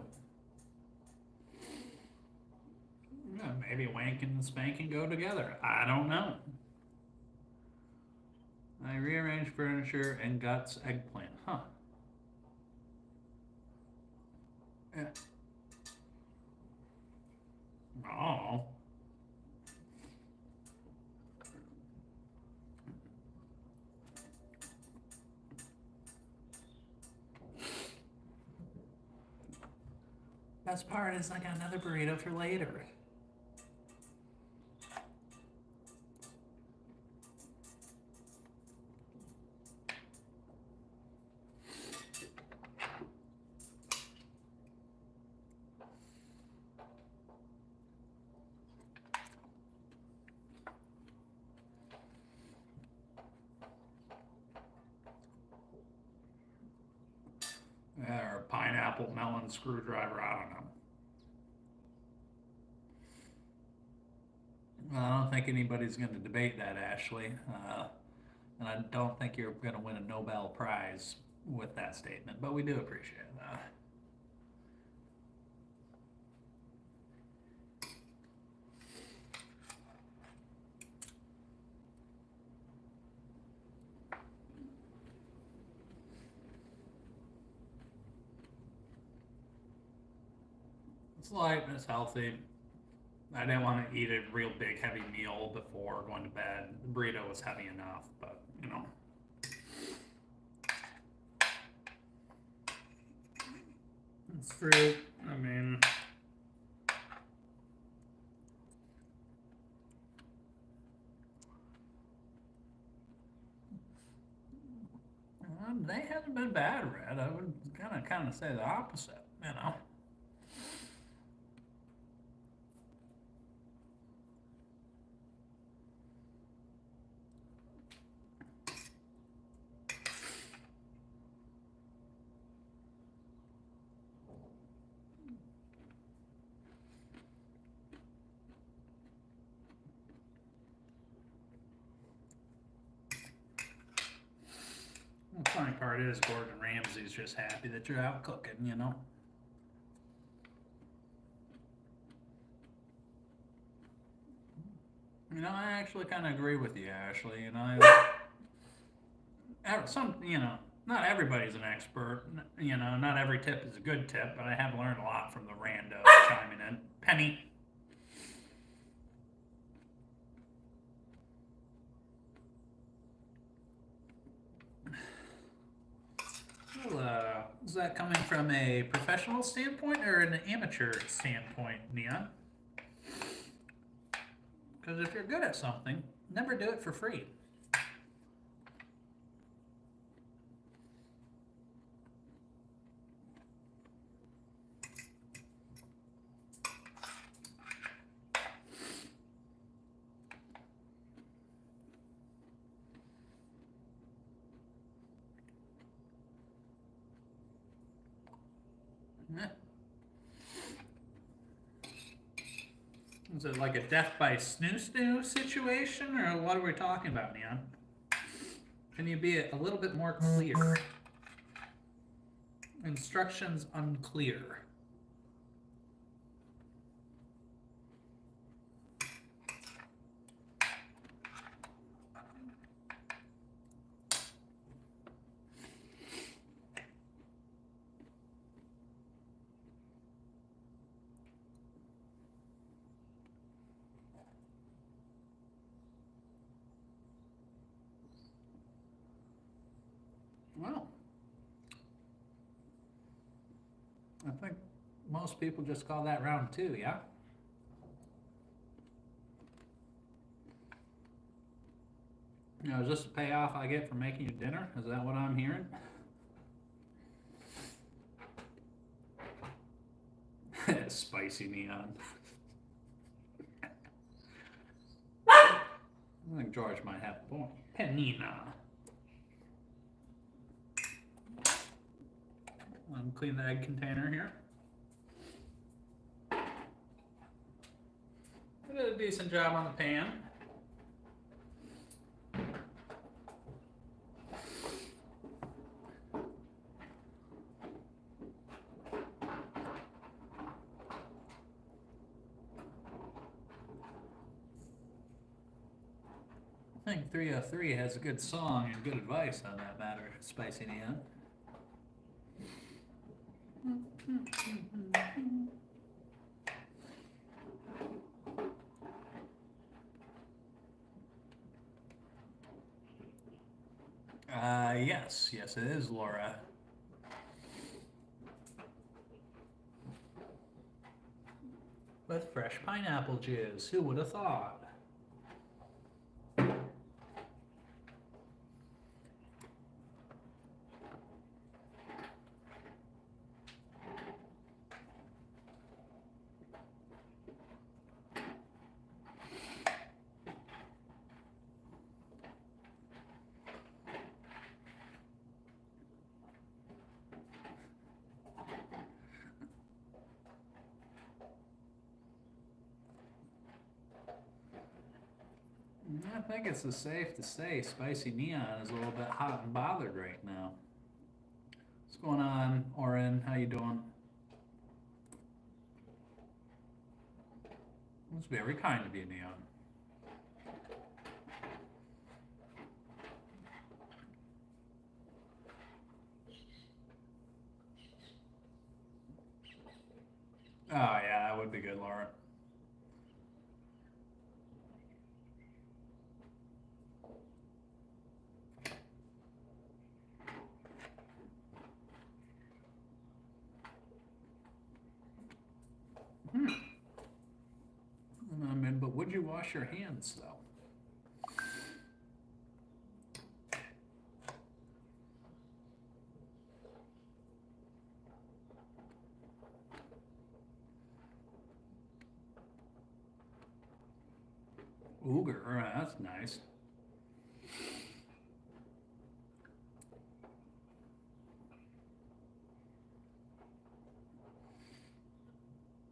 Yeah, maybe wanking and spanking go together. I don't know. I rearranged furniture and Guts eggplant. Huh. Yeah. Oh. Best part is I got another burrito for later. Or a pineapple melon screwdriver, I don't know. I don't think anybody's going to debate that, Ashley. And I don't think you're going to win a Nobel Prize with that statement, but we do appreciate that. It's light and it's healthy. I didn't want to eat a real big heavy meal before going to bed. The burrito was heavy enough, but you know. It's fruit. I mean, they haven't been bad, Red. I would kind of say the opposite, you know. The funny part is Gordon Ramsay's just happy that you're out cooking, you know. You know, I actually kind of agree with you, Ashley. You know, not everybody's an expert. You know, not every tip is a good tip, but I have learned a lot from the randos chiming in. Penny. Well, is that coming from a professional standpoint or an amateur standpoint, Neon? Because if you're good at something, never do it for free. Is it like a death by snoo situation, or what are we talking about, Neon? Can you be a little bit more clear? Instructions unclear. Well, I think most people just call that round 2, yeah? You know, is this the payoff I get for making you dinner? Is that what I'm hearing? Spicy Neon. I think George might have a point. Penina. Clean the egg container here. I did a decent job on the pan. I think 303 has a good song and good advice on that matter, Spicy Neon. Yes, it is, Laura. fresh pineapple juice. Who would have thought? I think it's safe to say Spicy Neon is a little bit hot and bothered right now. What's going on, Oren? How you doing? It's very kind of you, Neon. Oh yeah, that would be good, Laura. I mean, but would you wash your hands though? Ooger, that's nice.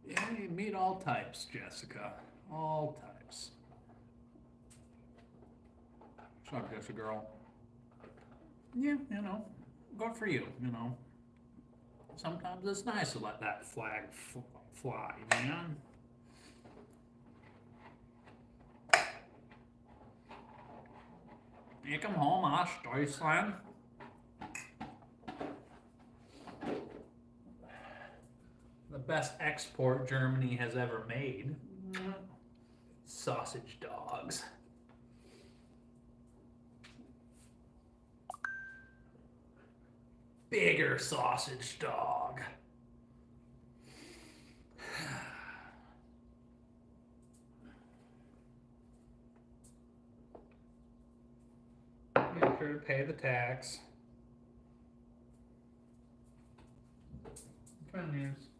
Yeah, you meet all types, Jessica. All types. What's up, Jessica girl? Yeah, good for you, Sometimes it's nice to let that flag fly, man. You come home, Deutschland. The best export Germany has ever made. Sausage dogs. Bigger sausage dog. Make sure to pay the tax. News.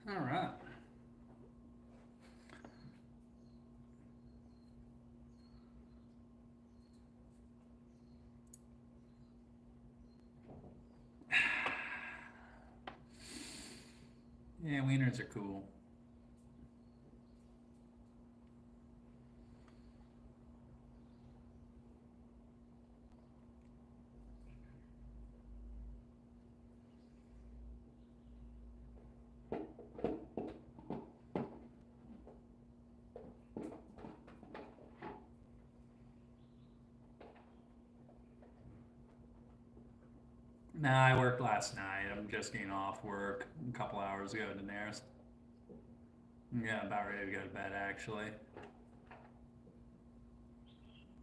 All right. Yeah, wieners are cool. Nah, I worked last night. I'm just getting off work a couple hours ago, Daenerys. Yeah, about ready to go to bed, actually.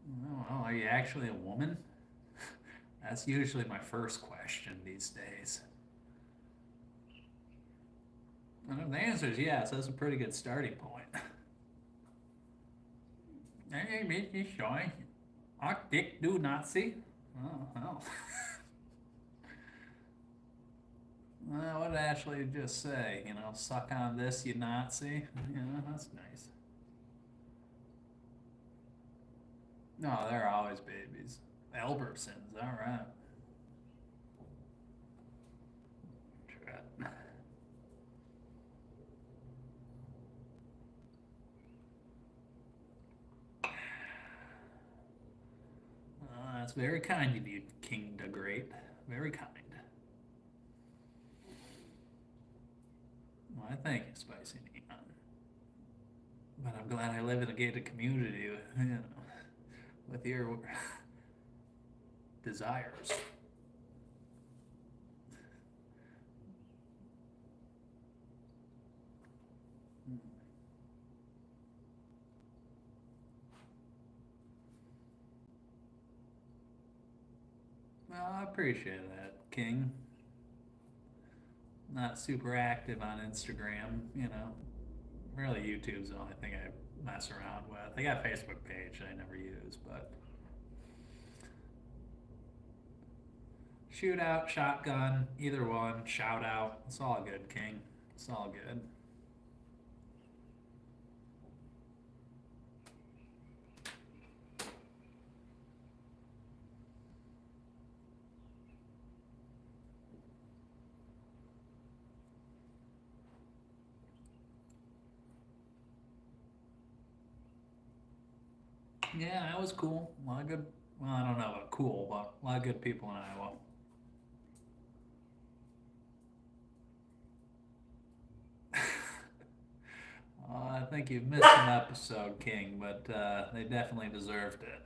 Oh, well, are you actually a woman? That's usually my first question these days. And if the answer is yes, that's a pretty good starting point. Hey, Mickey, Shoy. Ach, dick, du Nazi. Oh, well. What did Ashley just say? Suck on this, you Nazi. That's nice. No, they're always babies. Elbersons, all right. That's very kind of you, King the Great. Very kind. Well, I thank you, Spicy Neon. But I'm glad I live in a gated community, with your desires. Well, I appreciate that, King. Not super active on Instagram, you know. Really, YouTube's the only thing I mess around with. I got a Facebook page I never use, but shootout, shotgun, either one, shout out. It's all good, King. It's all good. Yeah, that was cool. A lot of good. Well, I don't know about cool, but a lot of good people in Iowa. I think you've missed an episode, King, but they definitely deserved it.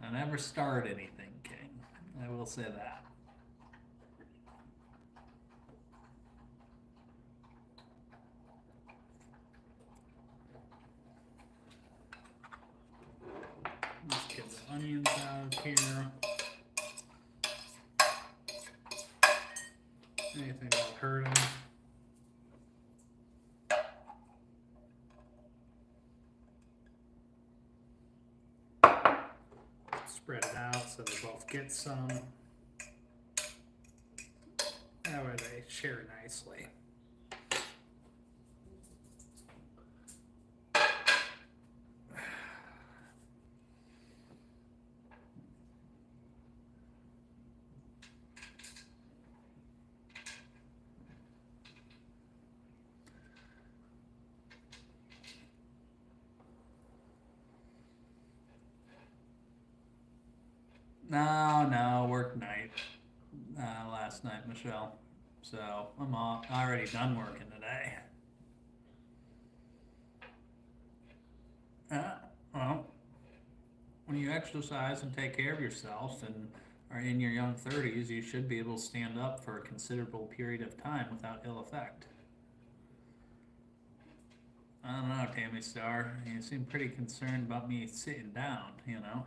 I never start anything, King. I will say that. Let's get the onions out of here. Anything that'll hurt them. Spread it out so they both get some. That way they share nicely. No, work night last night, Michelle. So I'm already done working today. Well, when you exercise and take care of yourself and are in your young 30s, you should be able to stand up for a considerable period of time without ill effect. I don't know, Tammy Star. You seem pretty concerned about me sitting down, you know.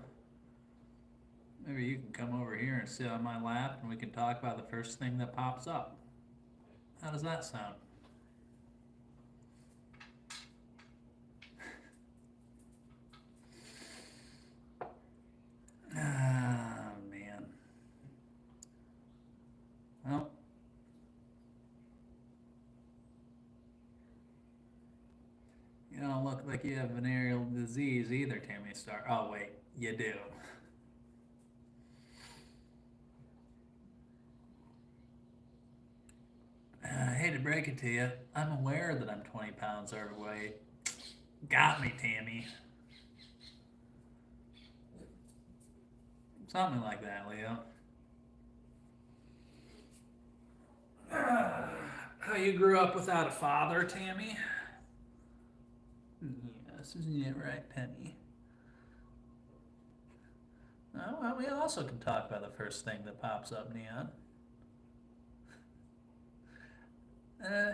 Maybe you can come over here and sit on my lap and we can talk about the first thing that pops up. How does that sound? Ah, man. Well, you don't look like you have venereal disease either, Tammy Star. Oh, wait, you do. I hate to break it to you. I'm aware that I'm 20 pounds overweight. Got me, Tammy. Something like that, Leo. How you grew up without a father, Tammy? Yes, isn't it right, Penny? Oh, well, we also can talk about the first thing that pops up, Neon.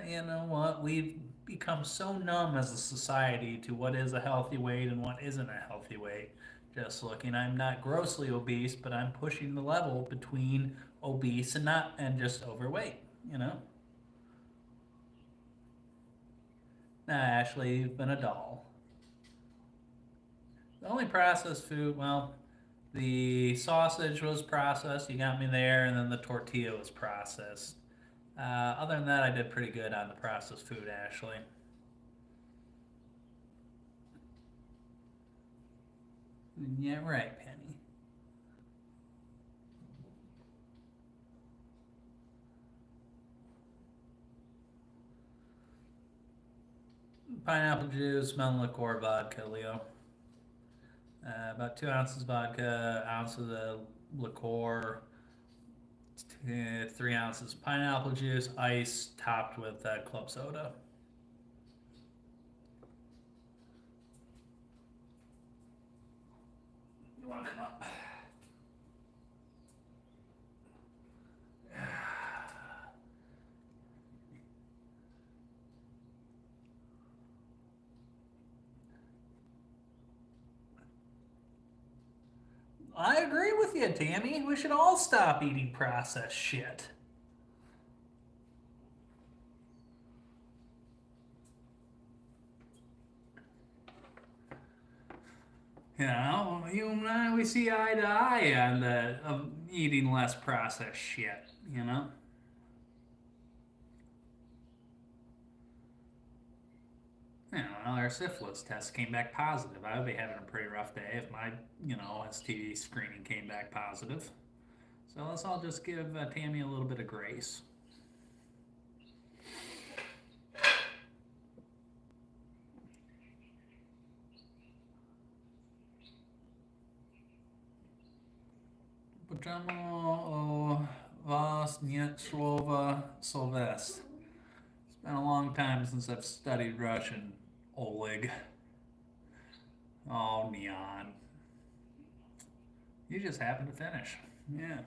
You know what? We've become so numb as a society to what is a healthy weight and what isn't a healthy weight. Just looking, I'm not grossly obese, but I'm pushing the level between obese and not and just overweight. You know. Nah, Ashley, you've been a doll. The only processed food, well, the sausage was processed. You got me there, and then the tortilla was processed. Other than that, I did pretty good on the processed food, Ashley. Yeah, right, Penny. Pineapple juice, melon liqueur, vodka, Leo. About 2 ounces vodka, ounce of the liqueur, 3 ounces pineapple juice, ice, topped with club soda. You want to come up? I agree with you, Tammy. We should all stop eating processed shit. You and I, we see eye to eye on the of eating less processed shit. You know. Our syphilis test came back positive. I would be having a pretty rough day if my, STD screening came back positive. So let's all just give Tammy a little bit of grace. Będziemy was nie słowa Sylwest. It's been a long time since I've studied Russian, Oleg. Oh, Neon. You just happened to finish. Yeah.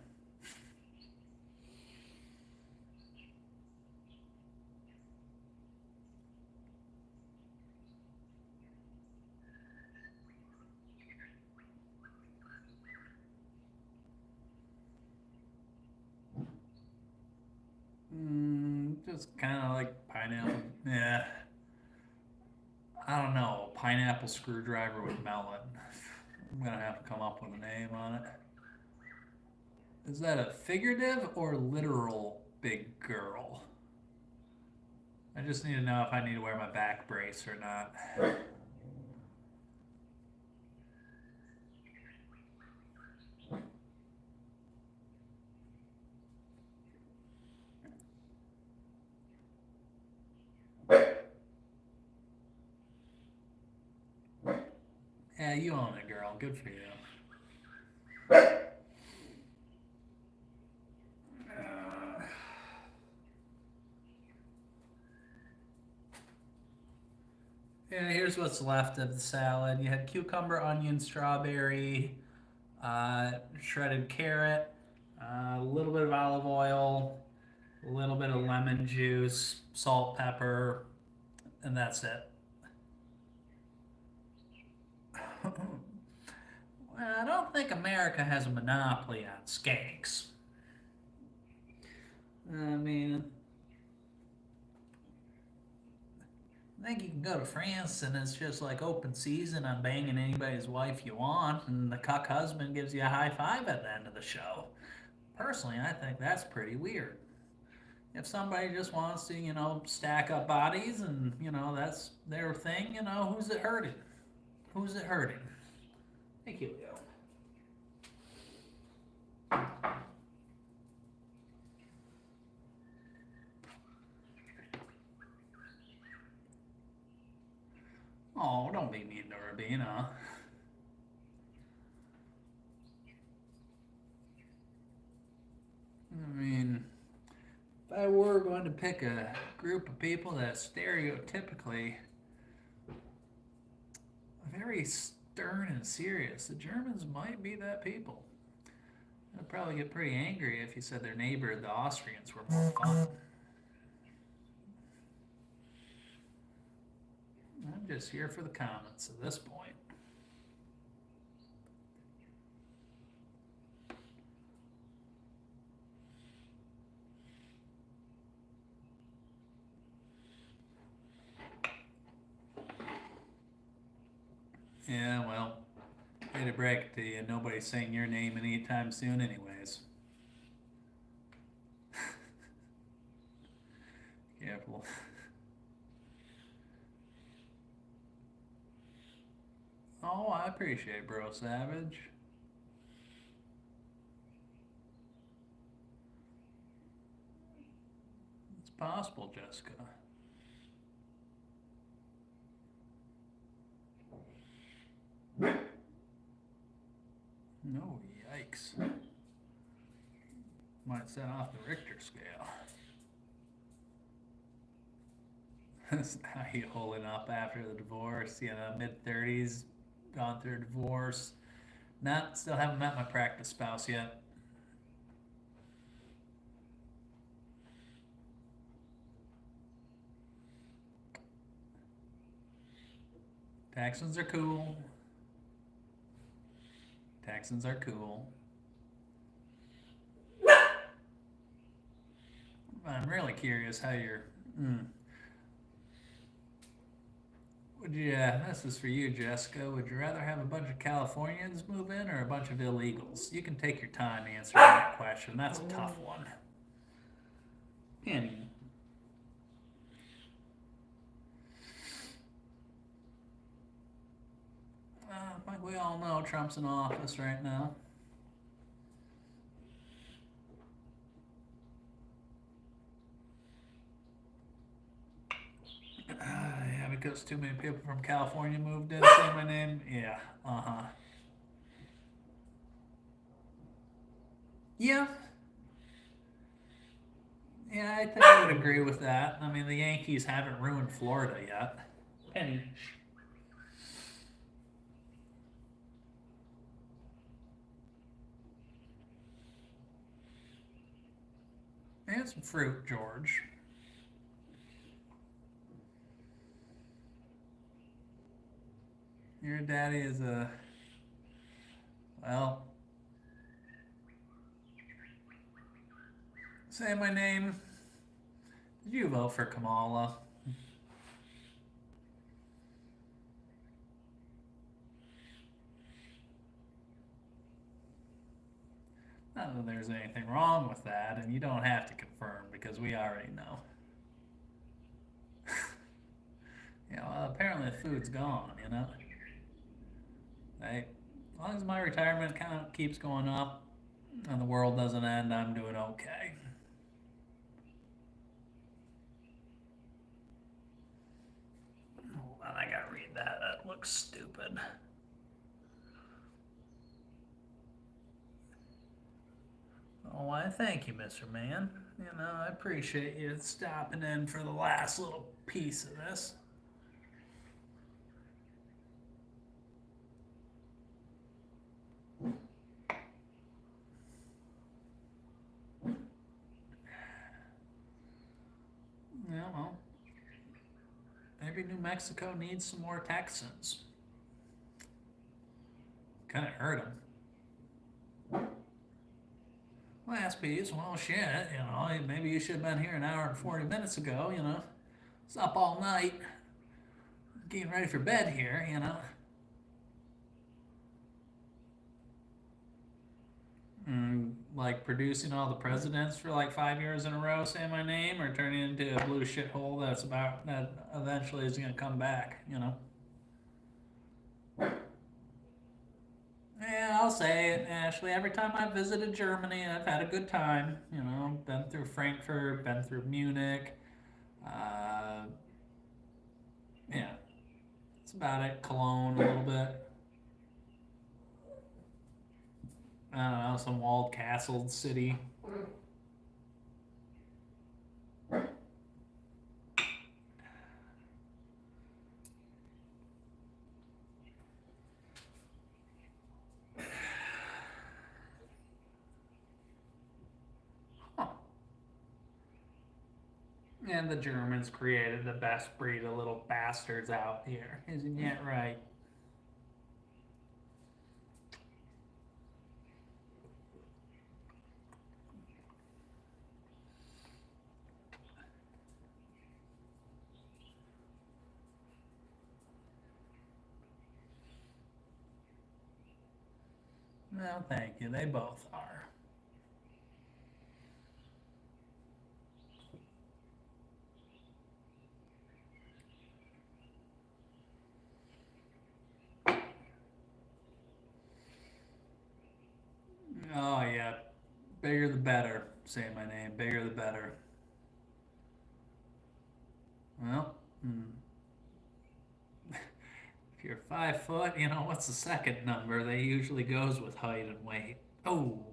Just kind of like pineapple. Yeah. I don't know. Pineapple screwdriver with melon. I'm gonna have to come up with a name on it. Is that a figurative or literal big girl? I just need to know if I need to wear my back brace or not. Yeah, you own it, girl. Good for you. Yeah, here's what's left of the salad. You had cucumber, onion, strawberry, shredded carrot, a little bit of olive oil, a little bit of lemon juice, salt, pepper, and that's it. Well, I don't think America has a monopoly on skanks. I mean, I think you can go to France and it's just like open season on banging anybody's wife you want, and the cuck husband gives you a high five at the end of the show. Personally, I think that's pretty weird. If somebody just wants to, stack up bodies and, that's their thing, who's it hurting? Who's it hurting? Thank you, Leo. Oh, don't be mean to Rabina. I mean, if I were going to pick a group of people that stereotypically very stern and serious, the Germans might be that people. I'd probably get pretty angry if you said their neighbor, the Austrians, were more fun. I'm just here for the comments at this point. Yeah, well, hate to break it to you, nobody's saying your name anytime soon, anyways. Careful. Oh, I appreciate Bro Savage. It's possible, Jessica. No, yikes. Might set off the Richter scale. How you holding up after the divorce? Mid-30s, gone through a divorce. Still haven't met my practice spouse yet. Texans are cool. Texans are cool. I'm really curious how you're. Mm, would you? This is for you, Jessica. Would you rather have a bunch of Californians move in or a bunch of illegals? You can take your time answering that question. That's a tough one. Penny. Like we all know, Trump's in office right now. Yeah, because too many people from California moved in. Say my name. Yeah. Yeah. Yeah, I think I would agree with that. I mean, the Yankees haven't ruined Florida yet. Penny. And some fruit, George. Your daddy is a. Well, say my name. Did you vote for Kamala? Not that there's anything wrong with that, and you don't have to confirm because we already know. Well, apparently the food's gone, Hey, as long as my retirement account keeps going up and the world doesn't end, I'm doing okay. Hold on, I gotta read that. That looks stupid. Oh, why, thank you, Mr. Man. I appreciate you stopping in for the last little piece of this. Yeah, well, maybe New Mexico needs some more Texans. Kind of hurt them. Last piece, well, shit, maybe you should have been here an hour and 40 minutes ago, It's up all night, getting ready for bed here. Like producing all the presidents for like 5 years in a row, say my name, or turning into a blue shithole that eventually is gonna come back, Yeah, I'll say it, Ashley. Every time I've visited Germany, I've had a good time. Been through Frankfurt, been through Munich. Uh, yeah, that's about it. Cologne, a little bit. I don't know, some walled castled city. Huh. And the Germans created the best breed of little bastards out here. Isn't that right? No, thank you. They both are. Oh, yeah. Bigger the better. Say my name. Bigger the better. Well, if you're 5 foot, what's the second number? They usually goes with height and weight. Oh,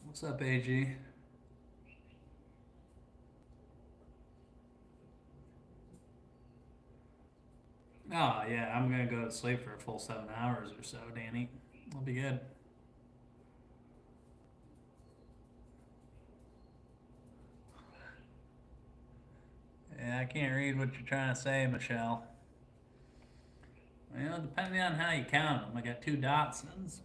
what's up, AG? Oh, yeah, I'm gonna go to sleep for a full 7 hours or so, Danny. I'll be good. Yeah, can't read what you're trying to say, Michelle. Well, depending on how you count them, I got two Datsuns.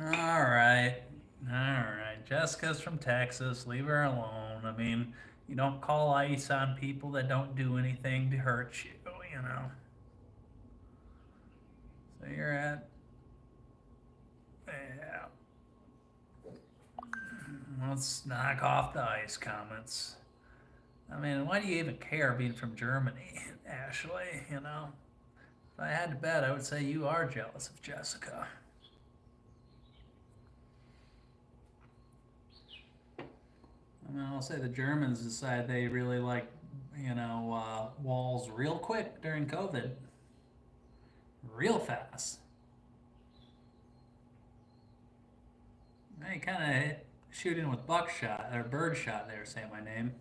All right. All right. Jessica's from Texas. Leave her alone. I mean, you don't call ice on people that don't do anything to hurt you, you know. So you're at. Yeah. Let's knock off the ice comments. I mean, why do you even care being from Germany, Ashley? You know? If I had to bet, I would say you are jealous of Jessica. I mean, I'll say the Germans decided they really like, walls real quick during COVID. Real fast. They kind of shooting with buckshot, or birdshot there, say my name.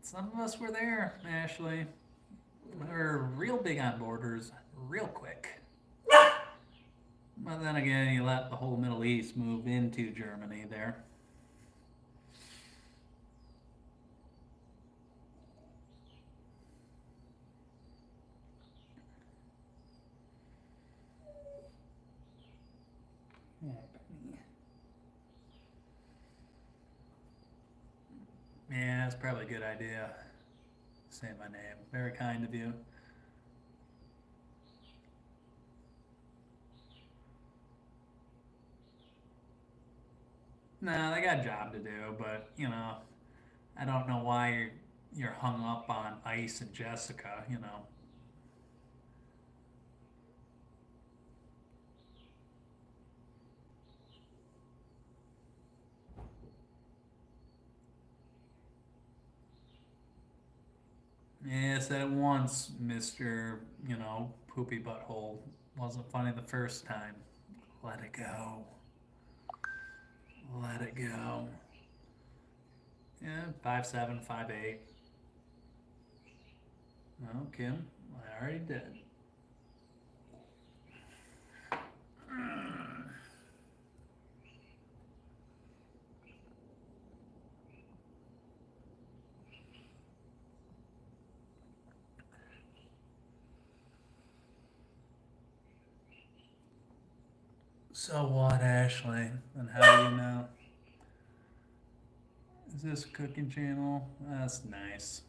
Some of us were there, Ashley. We were real big on borders, real quick. But then again, you let the whole Middle East move into Germany there. Yeah, that's probably a good idea. Say my name. Very kind of you. No, they got a job to do, but I don't know why you're hung up on Ice and Jessica. Yeah, said it once, Mister. Poopy butthole. Wasn't funny the first time. Let it go. Let it go. Yeah, 5'7", 5'8". No, Kim, I already did. So what, Ashley? And how do you know? Is this a cooking channel? That's nice.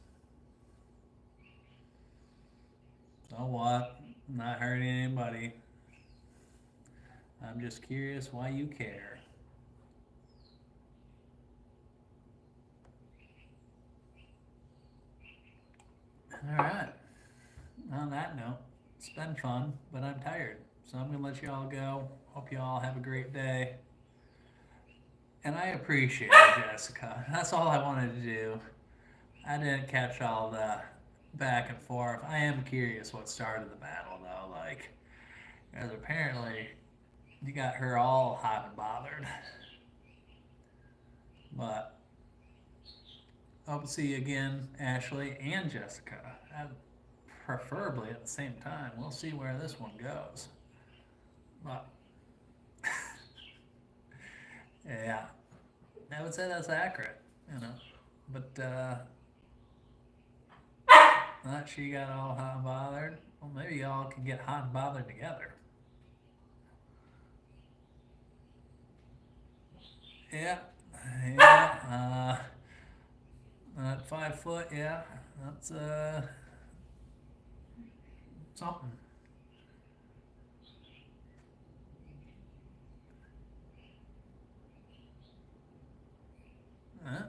So what? I'm not hurting anybody. I'm just curious why you care. All right. On that note, it's been fun, but I'm tired. So I'm going to let you all go. Hope you all have a great day. And I appreciate it, Jessica. That's all I wanted to do. I didn't catch all the back and forth. I am curious what started the battle, though. Because apparently you got her all hot and bothered. But hope to see you again, Ashley and Jessica. Preferably at the same time. We'll see where this one goes. But yeah, I would say that's accurate. But not she got all hot and bothered. Well, maybe y'all can get hot and bothered together. Yeah, yeah. That 5 foot, yeah, that's something. Uh,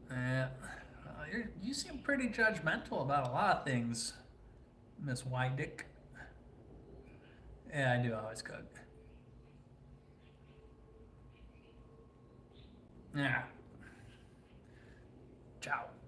yeah, you seem pretty judgmental about a lot of things, Miss Wydick. Yeah, I do always cook. Yeah. Ciao.